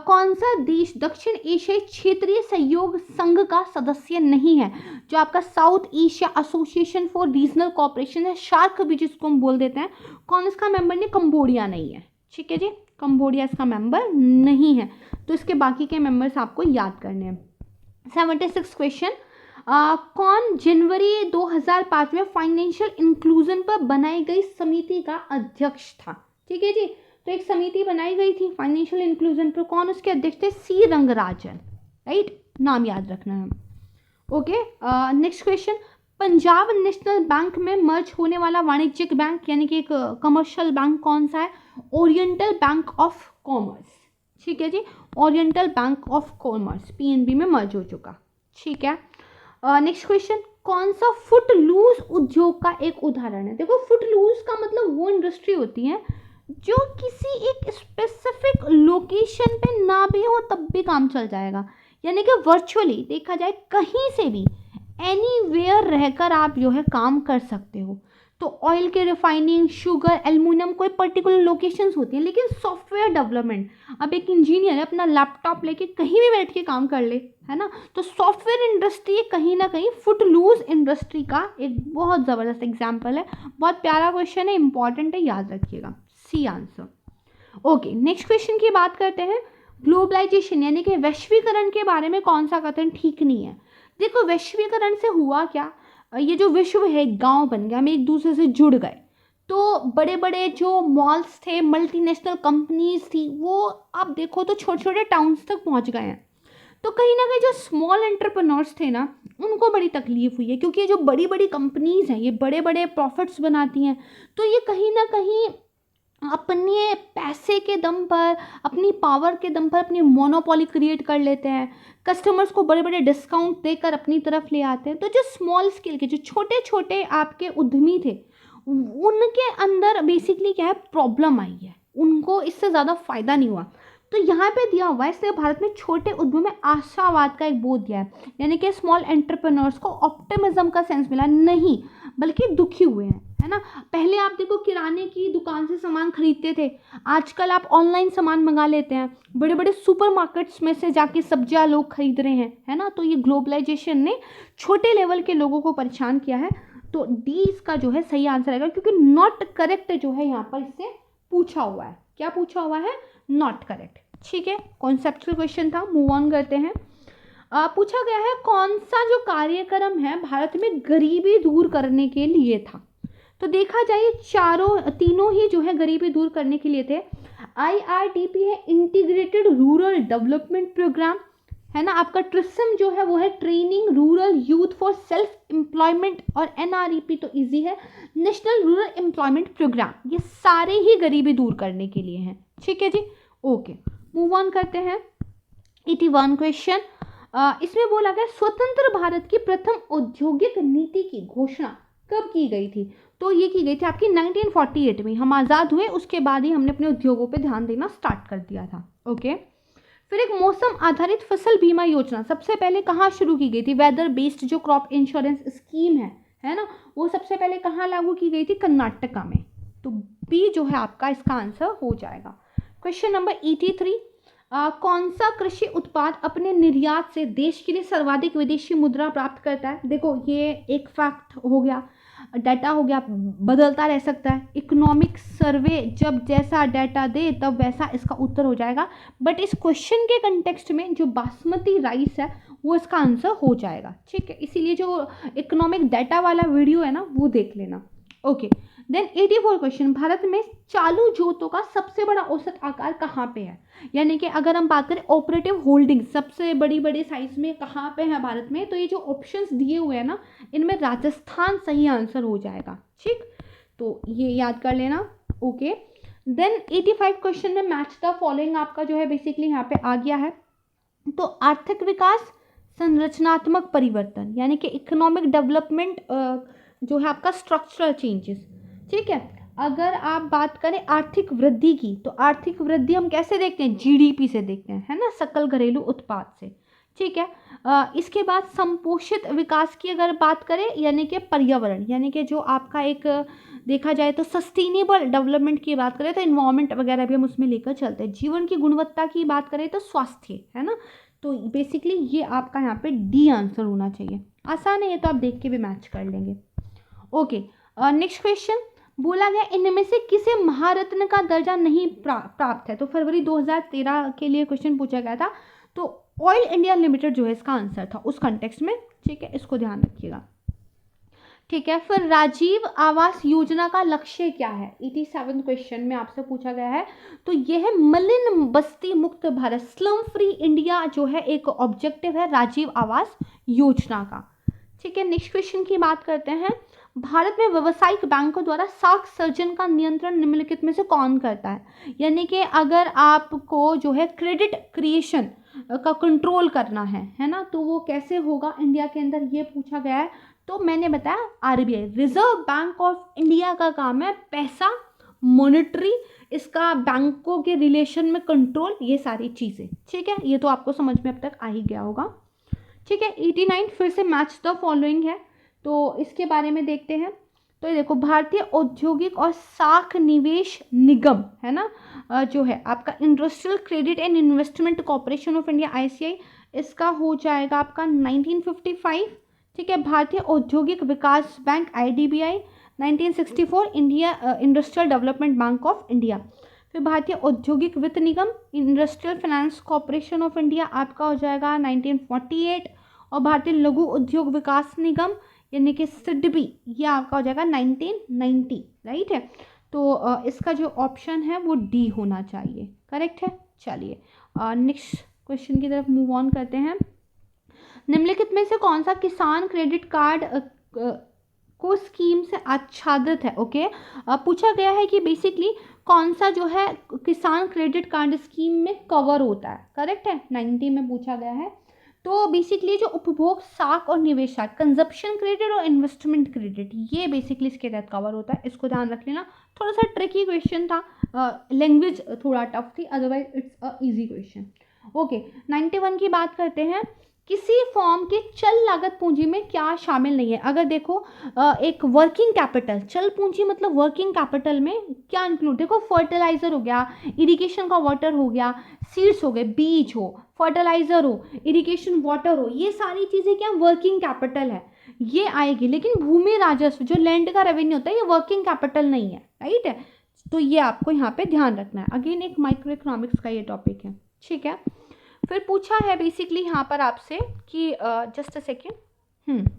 कौन सा देश दक्षिण एशियाई क्षेत्रीय सहयोग संघ का सदस्य नहीं है? जो आपका south Asia association for regional cooperation है, शार्क भी जिसको हम बोल देते हैं, कौन इसका मेंबर नहीं? कंबोडिया नहीं है। ठीक है जी, कंबोडिया इसका मेंबर नहीं है। तो इसके बाकी के मेंबर्स आपको याद करने हैं। 76 क्वेश्चन, कौन जनवरी 2005 में फाइनेंशियल इंक्लूजन पर बनाई गई समिति का अध्यक्ष था? ठीक है जी, तो एक समिति बनाई गई थी फाइनेंशियल इंक्लूजन पर, कौन उसके अध्यक्ष थे? सी रंगराजन, राइट, नाम याद रखना है। Okay, next question, Punjab national bank में मर्ज होने वाला वाणिज्यिक बैंक यानी कि एक कमर्शियल बैंक कौन सा है? Oriental Bank of Commerce. ठीक है जी, Oriental Bank of Commerce PNB में मर्ज हो चुका। ठीक है, नेक्स्ट क्वेश्चन, कौन सा फुट लूज उद्योग का एक उदाहरण है? देखो, फुट लूज का मतलब वो इंडस्ट्री होती है जो किसी एक स्पेसिफिक लोकेशन पे ना भी हो तब भी काम चल जाएगा, यानी कि वर्चुअली देखा जाए कहीं से भी एनीवेयर रहकर आप जो है काम कर सकते हो। तो ऑयल के रिफाइनिंग, शुगर, एल्युमिनियम, कोई पर्टिकुलर लोकेशंस होती हैं, लेकिन सॉफ्टवेयर डेवलपमेंट, अब एक इंजीनियर अपना लैपटॉप लेके कहीं भी बैठ के काम कर ले, है ना। तो सॉफ्टवेयर इंडस्ट्री कहीं ना कहीं फुट लूज इंडस्ट्री का एक बहुत ज़बरदस्त एग्जाम्पल है। बहुत प्यारा क्वेश्चन है, इंपॉर्टेंट है, याद रखिएगा, C answer. Okay, next question की बात करते हैं, ग्लोबलाइजेशन यानी कि वैश्वीकरण के बारे में कौन सा कथन ठीक नहीं है? देखो, वैश्वीकरण से हुआ क्या, ये जो विश्व है गांव बन गया, हम एक दूसरे से जुड़ गए, तो बड़े बड़े जो मॉल्स थे, मल्टीनेशनल कंपनीज थी, वो आप देखो तो छोटे छोटे टाउन्स तक पहुंच गए हैं। तो कहीं ना कहीं जो स्मॉल एंटरप्रेन्योर्स थे ना, उनको बड़ी तकलीफ हुई है, क्योंकि ये जो बड़ी बड़ी कंपनीज हैं ये बड़े बड़े प्रॉफिट्स बनाती हैं, तो ये कहीं ना कहीं अपने पैसे के दम पर, अपनी पावर के दम पर अपनी मोनोपोली क्रिएट कर लेते हैं, कस्टमर्स को बड़े बड़े डिस्काउंट देकर अपनी तरफ ले आते हैं। तो जो स्मॉल स्केल के, जो छोटे छोटे आपके उद्यमी थे, उनके अंदर बेसिकली क्या है, प्रॉब्लम आई है, उनको इससे ज़्यादा फ़ायदा नहीं हुआ। तो यहाँ पे दिया हुआ है, इसलिए भारत में छोटे उद्यम में आशावाद का एक बोध दिया है, यानी कि स्मॉल एंटरप्रेन्योर्स को ऑप्टिमिज्म का सेंस मिला, नहीं बल्कि दुखी हुए हैं, है ना। पहले आप देखो किराने की दुकान से सामान खरीदते थे, आजकल आप ऑनलाइन सामान मंगा लेते हैं, बड़े बड़े सुपरमार्केट्स में से जाके सब्जियां लोग खरीद रहे हैं, है ना। तो ये ग्लोबलाइजेशन ने छोटे लेवल के लोगों को परेशान किया है। तो डी इसका जो है सही आंसर आएगा, क्योंकि नॉट करेक्ट जो है यहाँ पर इससे पूछा हुआ है। क्या पूछा हुआ है? Not correct. ठीक है, कॉन्सेप्चुअल क्वेश्चन था, मूव ऑन करते हैं। पूछा गया है, कौन सा जो कार्यक्रम है भारत में गरीबी दूर करने के लिए था? तो देखा जाए तीनों ही जो है गरीबी दूर करने के लिए थे। IRDP है, इंटीग्रेटेड रूरल डेवलपमेंट प्रोग्राम, है ना। आपका ट्रिसम जो है वो है training rural youth for self employment, और NREP तो इजी है, नेशनल रूरल एम्प्लॉयमेंट प्रोग्राम। ये सारे ही गरीबी दूर करने के लिए हैं। ठीक है जी, ओके, मूव ऑन करते हैं। 81 क्वेश्चन, इसमें बोला गया स्वतंत्र भारत की प्रथम औद्योगिक नीति की घोषणा कब की गई थी? तो ये की गई थी आपकी 1948 में। हम आज़ाद हुए उसके बाद ही हमने अपने उद्योगों पे ध्यान देना स्टार्ट कर दिया था। ओके, फिर एक मौसम आधारित फसल बीमा योजना सबसे पहले कहाँ शुरू की गई थी? वेदर बेस्ड जो क्रॉप इंश्योरेंस स्कीम है ना, वो सबसे पहले कहाँ लागू की गई थी? कर्नाटका में। तो बी जो है आपका इसका आंसर हो जाएगा। क्वेश्चन नंबर 83, कौन सा कृषि उत्पाद अपने निर्यात से देश के लिए सर्वाधिक विदेशी मुद्रा प्राप्त करता है? देखो, ये एक फैक्ट हो गया। डाटा हो गया, बदलता रह सकता है। इकोनॉमिक सर्वे जब जैसा डाटा दे तब वैसा इसका उत्तर हो जाएगा, बट इस क्वेश्चन के कंटेक्स्ट में जो बासमती राइस है वो इसका आंसर हो जाएगा, ठीक है। इसीलिए जो इकोनॉमिक डाटा वाला वीडियो है ना वो देख लेना। ओके, देन 84 क्वेश्चन, भारत में चालू जोतों का सबसे बड़ा औसत आकार कहाँ पे है? यानी कि अगर हम बात करें ऑपरेटिव होल्डिंग सबसे बड़ी बड़ी साइज में कहाँ पे है भारत में, तो ये जो ऑप्शंस दिए हुए हैं ना इनमें राजस्थान सही आंसर हो जाएगा, ठीक। तो ये याद कर लेना। ओके, देन 85 क्वेश्चन में मैच द फॉलोइंग आपका जो है बेसिकली यहाँ पे आ गया है। तो आर्थिक विकास, संरचनात्मक परिवर्तन यानी कि इकोनॉमिक डेवलपमेंट जो है आपका स्ट्रक्चरल चेंजेस, ठीक है। अगर आप बात करें आर्थिक वृद्धि की, तो आर्थिक वृद्धि हम कैसे देखते हैं? जीडीपी से देखते हैं, है ना, सकल घरेलू उत्पाद से, ठीक है। इसके बाद संपोषित विकास की अगर बात करें यानी कि पर्यावरण, यानी कि जो आपका एक देखा जाए तो सस्टेनेबल डेवलपमेंट की बात करें तो इन्वायरमेंट वगैरह भी हम उसमें लेकर चलते हैं। जीवन की गुणवत्ता की बात करें तो स्वास्थ्य, है ना। तो बेसिकली ये आपका यहाँ पे डी आंसर होना चाहिए। आसान है ये, तो आप देख के भी मैच कर लेंगे। ओके, नेक्स्ट क्वेश्चन बोला गया इनमें से किसे महारत्न का दर्जा नहीं प्राप्त है? तो फरवरी 2013 के लिए क्वेश्चन पूछा गया था, तो ऑयल इंडिया लिमिटेड जो है इसका आंसर था उस कंटेक्स्ट में, ठीक है, इसको ध्यान रखिएगा, ठीक है। फिर राजीव आवास योजना का लक्ष्य क्या है? 87 क्वेश्चन में आपसे पूछा गया है, तो यह है मलिन बस्ती मुक्त भारत, स्लम फ्री इंडिया जो है एक ऑब्जेक्टिव है राजीव आवास योजना का, ठीक है। नेक्स्ट क्वेश्चन की बात करते हैं, भारत में व्यावसायिक बैंकों द्वारा साख सर्जन का नियंत्रण निम्नलिखित में से कौन करता है? यानी कि अगर आपको जो है क्रेडिट क्रिएशन का कंट्रोल करना है ना, तो वो कैसे होगा इंडिया के अंदर, ये पूछा गया है। तो मैंने बताया RBI, reserve bank of India का काम है पैसा, मॉनेटरी, इसका बैंकों के रिलेशन में कंट्रोल, ये सारी चीज़ें, ठीक है। ये तो आपको समझ में अब तक आ ही गया होगा, ठीक है। 89 फिर से मैच द फॉलोइंग है, तो इसके बारे में देखते हैं। तो ये देखो, भारतीय औद्योगिक और साख निवेश निगम, है ना, जो है आपका Industrial Credit and Investment Corporation of India ICI, इसका हो जाएगा आपका 1955, ठीक है। भारतीय औद्योगिक विकास bank IDBI 1964, India Industrial Development Bank of India. फिर भारतीय औद्योगिक वित्त निगम Industrial Finance Corporation of India आपका हो जाएगा 1948, और भारतीय लघु उद्योग विकास निगम यानी कि सिडबी, ये आपका हो जाएगा 1990, राइट है। तो इसका जो ऑप्शन है वो डी होना चाहिए, करेक्ट है। चलिए नेक्स्ट क्वेश्चन की तरफ मूव ऑन करते हैं। निम्नलिखित में से कौन सा किसान क्रेडिट कार्ड को स्कीम से आच्छादित है? ओके, पूछा गया है कि बेसिकली कौन सा जो है किसान क्रेडिट कार्ड स्कीम में कवर होता है, करेक्ट है, 90 में पूछा गया है। तो बेसिकली जो उपभोग साख और निवेश साख, कंजप्शन क्रेडिट और इन्वेस्टमेंट क्रेडिट, ये बेसिकली इसके तहत कवर होता है, इसको ध्यान रख लेना। थोड़ा सा ट्रिकी क्वेश्चन था, लैंग्वेज थोड़ा टफ थी, otherwise it's a easy question. Okay, 91 की बात करते हैं, किसी फॉर्म के चल लागत पूंजी में क्या शामिल नहीं है? अगर देखो एक वर्किंग कैपिटल, चल पूंजी मतलब वर्किंग कैपिटल में क्या इंक्लूड, देखो फर्टिलाइजर हो गया, इरिगेशन का वाटर हो गया, सीड्स हो गए, बीज हो, फर्टिलाइजर हो, इरिगेशन वाटर हो, ये सारी चीज़ें क्या वर्किंग कैपिटल है, ये आएगी। लेकिन भूमि राजस्व जो लैंड का रेवेन्यू होता है ये वर्किंग कैपिटल नहीं है, राइट है। तो ये आपको यहाँ पे ध्यान रखना है। अगेन एक माइक्रो इकोनॉमिक्स का ये टॉपिक है, ठीक है। फिर पूछा है बेसिकली यहाँ पर आपसे कि जस्ट अ सेकेंड,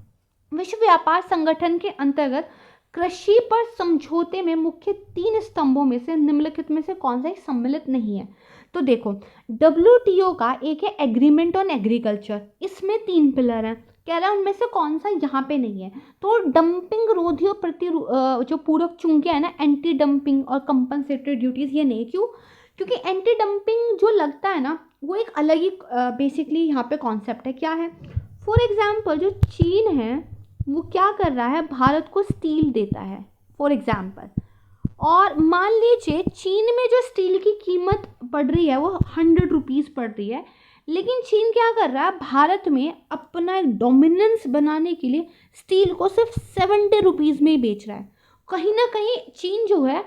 विश्व व्यापार संगठन के अंतर्गत कृषि पर समझौते में मुख्य 3 स्तंभों में से निम्नलिखित में से कौन सा एक सम्मिलित नहीं है? तो देखो, WTO का एक है एग्रीमेंट ऑन एग्रीकल्चर, इसमें 3 पिलर हैं, कह रहा है उनमें से कौन सा यहाँ पे नहीं है। तो डंपिंग रोधी और जो पूरक चूंकियां है ना, एंटी डंपिंग और कंपनसेटरी ड्यूटीज, ये नहीं। क्यों? क्योंकि एंटी डंपिंग जो लगता है ना वो एक अलग ही बेसिकली यहाँ पे कॉन्सेप्ट है। क्या है? फॉर एग्जाम्पल जो चीन है वो क्या कर रहा है, भारत को स्टील देता है फॉर एग्जाम्पल, और मान लीजिए चीन में जो स्टील की कीमत पड़ रही है वो 100 रुपीज़ पड़ रही है, लेकिन चीन क्या कर रहा है, भारत में अपना एक डोमिनेंस बनाने के लिए स्टील को सिर्फ 70 रुपीज़ में ही बेच रहा है। कहीं ना कहीं चीन जो है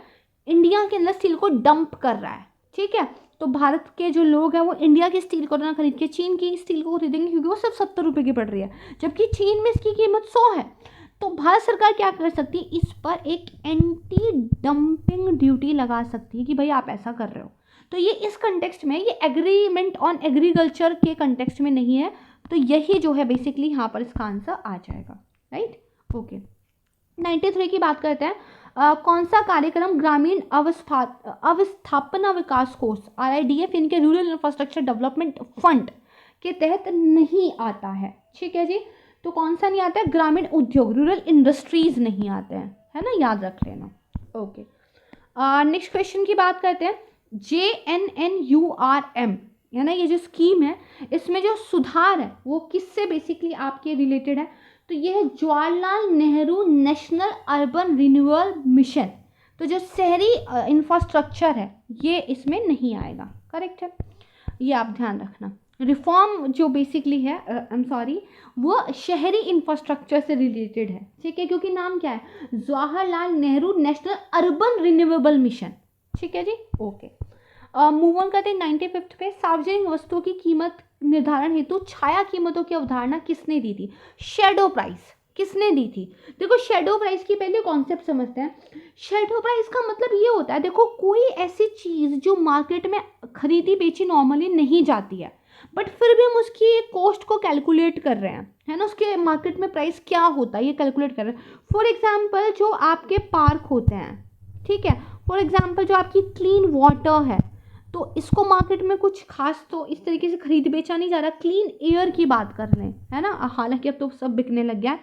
इंडिया के अंदर स्टील को डंप कर रहा है, ठीक है। तो भारत के जो लोग हैं वो इंडिया की स्टील को ना खरीद के चीन की स्टील को खरीदेंगे, क्योंकि वो सिर्फ 70 रुपये की पड़ रही है, जबकि चीन में इसकी कीमत 100 है। तो भारत सरकार क्या कर सकती है, इस पर एक एंटी डंपिंग ड्यूटी लगा सकती है कि भाई आप ऐसा कर रहे हो। तो ये इस कंटेक्स्ट में, ये एग्रीमेंट ऑन एग्रीकल्चर के कंटेक्स्ट में नहीं है, तो यही जो है बेसिकली यहाँ पर इसका आंसर आ जाएगा, राइट। ओके, 93 की बात करते हैं। कौन सा कार्यक्रम ग्रामीण अवस्थापना विकास कोष RIDF इनके रूरल इंफ्रास्ट्रक्चर डेवलपमेंट फंड के तहत नहीं आता है, ठीक है जी। तो कौन सा नहीं आता है, ग्रामीण उद्योग, रूरल इंडस्ट्रीज नहीं आते हैं, है ना, याद रख लेना। ओके, नेक्स्ट क्वेश्चन की बात करते हैं। JNNURM है ना, ये जो स्कीम है इसमें जो सुधार है वो किससे बेसिकली आपके रिलेटेड है, तो ये है Jawaharlal Nehru national urban renewal mission. तो जो शहरी इंफ्रास्ट्रक्चर है ये इसमें नहीं आएगा, करेक्ट है, ये आप ध्यान रखना। रिफॉर्म जो बेसिकली है वो शहरी इंफ्रास्ट्रक्चर से रिलेटेड है, ठीक है, क्योंकि नाम क्या है, Jawaharlal Nehru national urban renewable mission, ठीक है जी। ओके, मूव ऑन करते हैं 95 पे। सार्वजनिक वस्तुओं की कीमत निर्धारण हेतु छाया कीमतों की अवधारणा किसने दी थी, शेडो प्राइस किसने दी थी। देखो शेडो प्राइस की पहले कॉन्सेप्ट समझते हैं। शेडो प्राइस का मतलब ये होता है, देखो कोई ऐसी चीज़ जो मार्केट में खरीदी बेची नॉर्मली नहीं जाती है, बट फिर भी हम उसकी कॉस्ट को कैलकुलेट कर रहे हैं, है ना, उसके मार्केट में प्राइस क्या होता है ये कैलकुलेट कर रहे हैं। फॉर एग्जाम्पल जो आपके पार्क होते हैं, ठीक है, फॉर एग्जाम्पल जो आपकी क्लीन वाटर है, तो इसको मार्केट में कुछ खास तो इस तरीके से खरीद बेचा नहीं जा रहा। क्लीन एयर की बात कर रहे हैं, है ना, हालांकि अब तो सब बिकने लग गया है।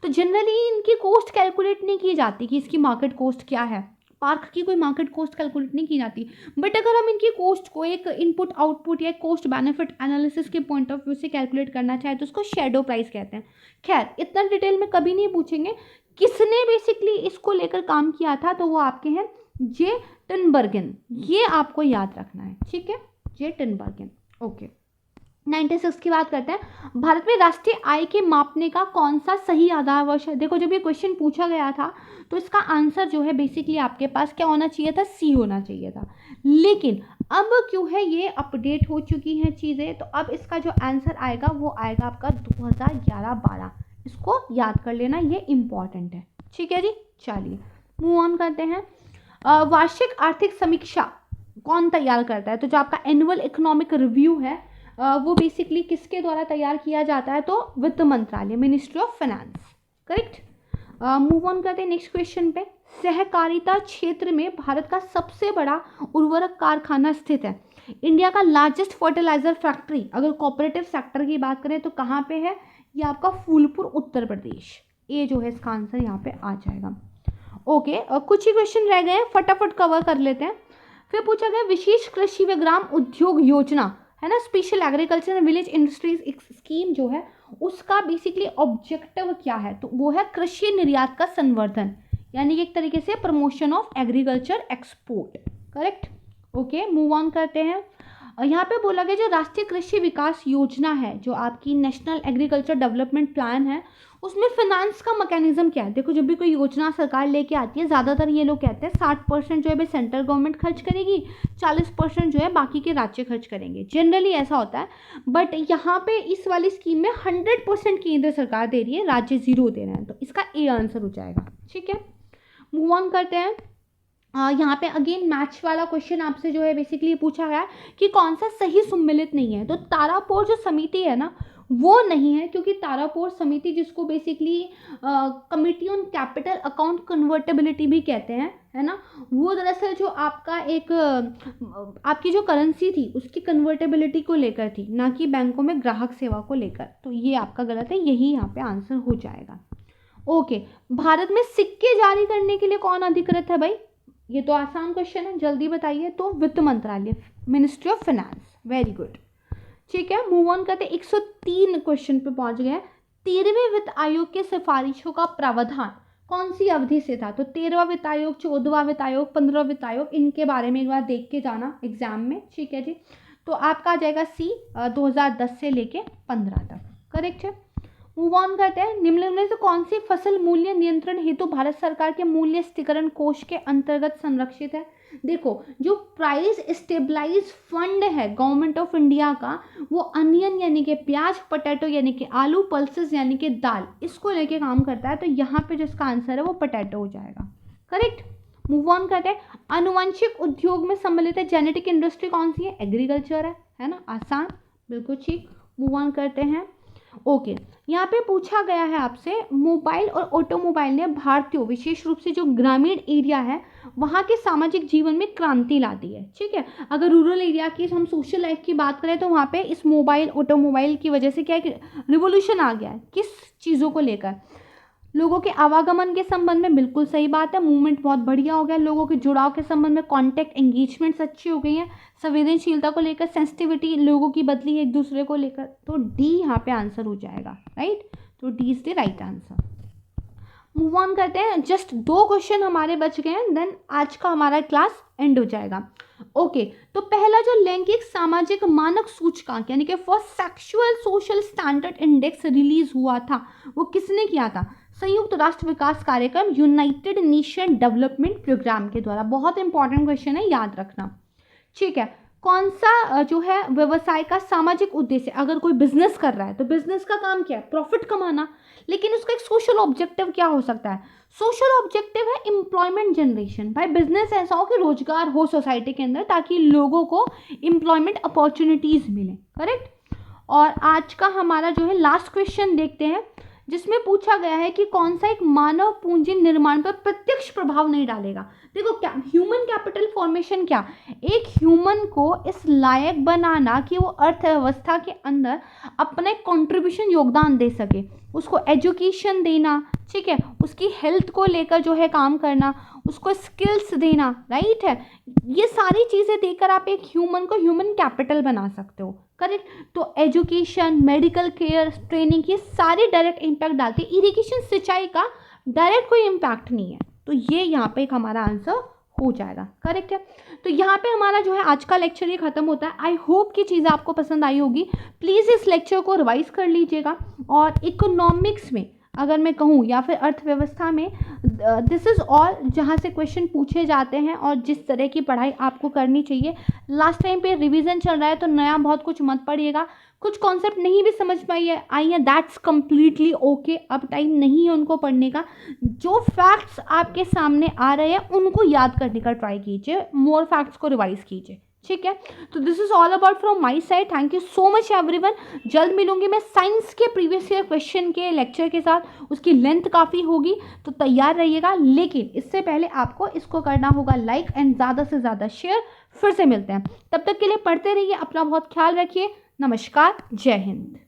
तो जनरली इनकी कॉस्ट कैलकुलेट नहीं की जाती कि इसकी मार्केट कॉस्ट क्या है, पार्क की कोई मार्केट कॉस्ट कैलकुलेट नहीं की जाती। बट अगर हम इनकी कॉस्ट को एक इनपुट आउटपुट या कॉस्ट बेनिफिट एनालिसिस के पॉइंट ऑफ व्यू से कैलकुलेट करना चाहे तो उसको शेडो प्राइस कहते हैं। खैर इतना डिटेल में कभी नहीं पूछेंगे। किसने बेसिकली इसको लेकर काम किया था, तो वो आपके हैं जे टिनबर्गन, ये आपको याद रखना है, ठीक है, जे टिनबर्गन। ओके, 96 की बात करते हैं। भारत में राष्ट्रीय आय के मापने का कौन सा सही आधार वर्ष है। देखो जब ये क्वेश्चन पूछा गया था तो इसका आंसर जो है बेसिकली आपके पास क्या होना चाहिए था, सी होना चाहिए था। लेकिन अब क्यों है ये अपडेट हो चुकी हैं चीज़ें, तो अब इसका जो आंसर आएगा वो आएगा आपका 2011-12। इसको याद कर लेना, ये इम्पॉर्टेंट है, ठीक है जी। चलिए मूव ऑन करते हैं। वार्षिक आर्थिक समीक्षा कौन तैयार करता है, तो जो आपका एनुअल इकोनॉमिक रिव्यू है वो बेसिकली किसके द्वारा तैयार किया जाता है, तो वित्त मंत्रालय, ministry of finance, correct. Move on करते हैं नेक्स्ट क्वेश्चन पे। सहकारिता क्षेत्र में भारत का सबसे बड़ा उर्वरक कारखाना स्थित है। इंडिया का लार्जेस्ट फर्टिलाइजर फैक्ट्री अगर कोऑपरेटिव सेक्टर की बात करें तो कहाँ पे है, ये आपका फूलपुर उत्तर प्रदेश, ये जो है इसका आंसर यहाँ पे आ जाएगा। ओके, कुछ ही क्वेश्चन रह गए, फटाफट कवर कर लेते हैं। फिर पूछा गया विशेष कृषि व ग्राम उद्योग योजना, है ना, special agriculture and village industries scheme जो है उसका बेसिकली ऑब्जेक्टिव क्या है, तो वो है कृषि निर्यात का संवर्धन, यानी एक तरीके से promotion of agriculture export, correct. Okay, move on करते हैं। यहाँ पे बोला गया जो राष्ट्रीय कृषि विकास योजना है, जो आपकी नेशनल एग्रीकल्चर डेवलपमेंट प्लान है, उसमें फाइनेंस का मैकेनिज्म क्या है। देखो जब भी कोई योजना सरकार लेके आती है, ज़्यादातर ये लोग कहते हैं 60% जो है भाई सेंट्रल गवर्नमेंट खर्च करेगी, 40% जो है बाकी के राज्य खर्च करेंगे, जनरली ऐसा होता है। बट यहाँ पे इस वाली स्कीम में 100% केंद्र सरकार दे रही है, राज्य 0 दे रहे हैं, तो इसका ए आंसर हो जाएगा, ठीक है। मूव ऑन करते हैं। यहाँ पे अगेन मैच वाला क्वेश्चन आपसे जो है बेसिकली पूछा गया कि कौन सा सही सम्मिलित नहीं है, तो तारापोर जो समिति है ना वो नहीं है, क्योंकि तारापोर समिति जिसको basically committee on capital account convertibility भी कहते हैं, है ना, वो दरअसल जो आपका एक आपकी जो करेंसी थी उसकी कन्वर्टेबिलिटी को लेकर थी, ना कि बैंकों में ग्राहक सेवा को लेकर, तो ये आपका गलत है, यही यहाँ पे आंसर हो जाएगा। ओके, भारत में सिक्के जारी करने के लिए कौन अधिकृत है भाई, ये तो आसान क्वेश्चन है, जल्दी बताइए, तो वित्त मंत्रालय, ministry of finance, very good, ठीक है। मूव ऑन करते 103 क्वेश्चन पे पहुंच गए। 13वें वित्त आयोग के सिफारिशों का प्रावधान कौन सी अवधि से था, तो 13वां वित्त आयोग, 14वां वित्त आयोग, 15वां वित्त आयोग, इनके बारे में एक बार देख के जाना एग्जाम में, ठीक है जी। तो आपका आ जाएगा सी 2010 से लेके 15 तक, करेक्ट है। मूव ऑन करते हैं। निम्नलिखित में से कौन सी फसल मूल्य नियंत्रण हेतु भारत सरकार के मूल्य स्थिरीकरण कोष के अंतर्गत संरक्षित है। देखो जो प्राइस स्टेबलाइज फंड है गवर्नमेंट ऑफ इंडिया का, वो अनियन यानी कि प्याज, पोटैटो यानी कि आलू, पल्सेस यानी कि दाल, इसको लेके काम करता है। तो यहाँ पे जिसका आंसर है वो पोटैटो हो जाएगा। करेक्ट। मूव ऑन करते हैं। आनुवंशिक उद्योग में सम्मिलित है जेनेटिक इंडस्ट्री कौन सी है? एग्रीकल्चर है ना, आसान, बिल्कुल ठीक। मूव ऑन करते हैं। ओके, यहाँ पे पूछा गया है आपसे, मोबाइल और ऑटोमोबाइल ने भारतीयों, विशेष रूप से जो ग्रामीण एरिया है वहाँ के सामाजिक जीवन में क्रांति ला दी है। ठीक है, अगर रूरल एरिया की हम सोशल लाइफ की बात करें तो वहाँ पे इस मोबाइल ऑटोमोबाइल की वजह से क्या है, रिवोल्यूशन आ गया है। किस चीज़ों को लेकर? लोगों के आवागमन के संबंध में, बिल्कुल सही बात है, मूवमेंट बहुत बढ़िया हो गया। लोगों के जुड़ाव के संबंध में कॉन्टैक्ट एंगेजमेंट्स अच्छी हो गई हैं। संवेदनशीलता को लेकर सेंसिटिविटी लोगों की बदली है एक दूसरे को लेकर। तो डी यहाँ पे आंसर हो जाएगा, राइट। तो D is the right answer. Move on करते हैं। जस्ट 2 क्वेश्चन हमारे बच गए हैं, देन आज का हमारा क्लास एंड हो जाएगा। ओके, तो पहला जो लैंगिक सामाजिक मानक सूचकांक यानी कि first sexual social standard index release हुआ था, वो किसने किया था? संयुक्त राष्ट्र विकास कार्यक्रम, यूनाइटेड नेशन डेवलपमेंट प्रोग्राम के द्वारा। बहुत इंपॉर्टेंट क्वेश्चन है, याद रखना। ठीक है, कौन सा जो है व्यवसाय का सामाजिक उद्देश्य? अगर कोई बिजनेस कर रहा है तो बिजनेस का काम क्या है? प्रॉफिट कमाना, लेकिन उसका एक सोशल ऑब्जेक्टिव क्या हो सकता है? सोशल ऑब्जेक्टिव है एम्प्लॉयमेंट जनरेशन। भाई बिजनेस ऐसा हो कि रोजगार हो सोसाइटी के अंदर ताकि लोगों को एम्प्लॉयमेंट अपॉर्चुनिटीज मिले। करेक्ट। और आज का हमारा जो है लास्ट क्वेश्चन देखते हैं, जिसमें पूछा गया है कि कौन सा एक मानव पूंजी निर्माण पर प्रत्यक्ष प्रभाव नहीं डालेगा। देखो क्या ह्यूमन कैपिटल फॉर्मेशन, क्या एक ह्यूमन को इस लायक बनाना कि वो अर्थव्यवस्था के अंदर अपने कंट्रीब्यूशन योगदान दे सके, उसको एजुकेशन देना, ठीक है, उसकी हेल्थ को लेकर जो है काम करना, उसको स्किल्स देना, राइट है, ये सारी चीज़ें देकर आप एक ह्यूमन को ह्यूमन कैपिटल बना सकते हो। करेक्ट। तो एजुकेशन, मेडिकल केयर, ट्रेनिंग, ये सारे डायरेक्ट इम्पैक्ट डालते हैं। इरिगेशन, सिंचाई का डायरेक्ट कोई इम्पैक्ट नहीं है। तो ये यहाँ पे एक हमारा आंसर हो जाएगा। करेक्ट है। तो यहाँ पे हमारा जो है आज का लेक्चर ये खत्म होता है। आई होप कि चीज़ें आपको पसंद आई होगी। प्लीज़ इस लेक्चर को रिवाइज कर लीजिएगा। और इकोनॉमिक्स में अगर मैं कहूँ या फिर अर्थव्यवस्था में, दिस इज़ ऑल जहाँ से क्वेश्चन पूछे जाते हैं और जिस तरह की पढ़ाई आपको करनी चाहिए। लास्ट टाइम पे रिवीजन चल रहा है तो नया बहुत कुछ मत पढ़िएगा। कुछ कॉन्सेप्ट नहीं भी समझ आई है, दैट्स कम्प्लीटली ओके। अब टाइम नहीं है उनको पढ़ने का। जो फैक्ट्स आपके सामने आ रहे हैं उनको याद करने का ट्राई कीजिए, मोर फैक्ट्स को रिवाइज कीजिए। ठीक है, तो this is all about from my side. Thank you so much everyone. जल्द मिलूंगी मैं साइंस के प्रीवियस ईयर क्वेश्चन के लेक्चर के साथ। उसकी लेंथ काफ़ी होगी तो तैयार रहिएगा, लेकिन इससे पहले आपको इसको करना होगा लाइक एंड ज़्यादा से ज़्यादा शेयर। फिर से मिलते हैं, तब तक के लिए पढ़ते रहिए, अपना बहुत ख्याल रखिए। नमस्कार, जय हिंद।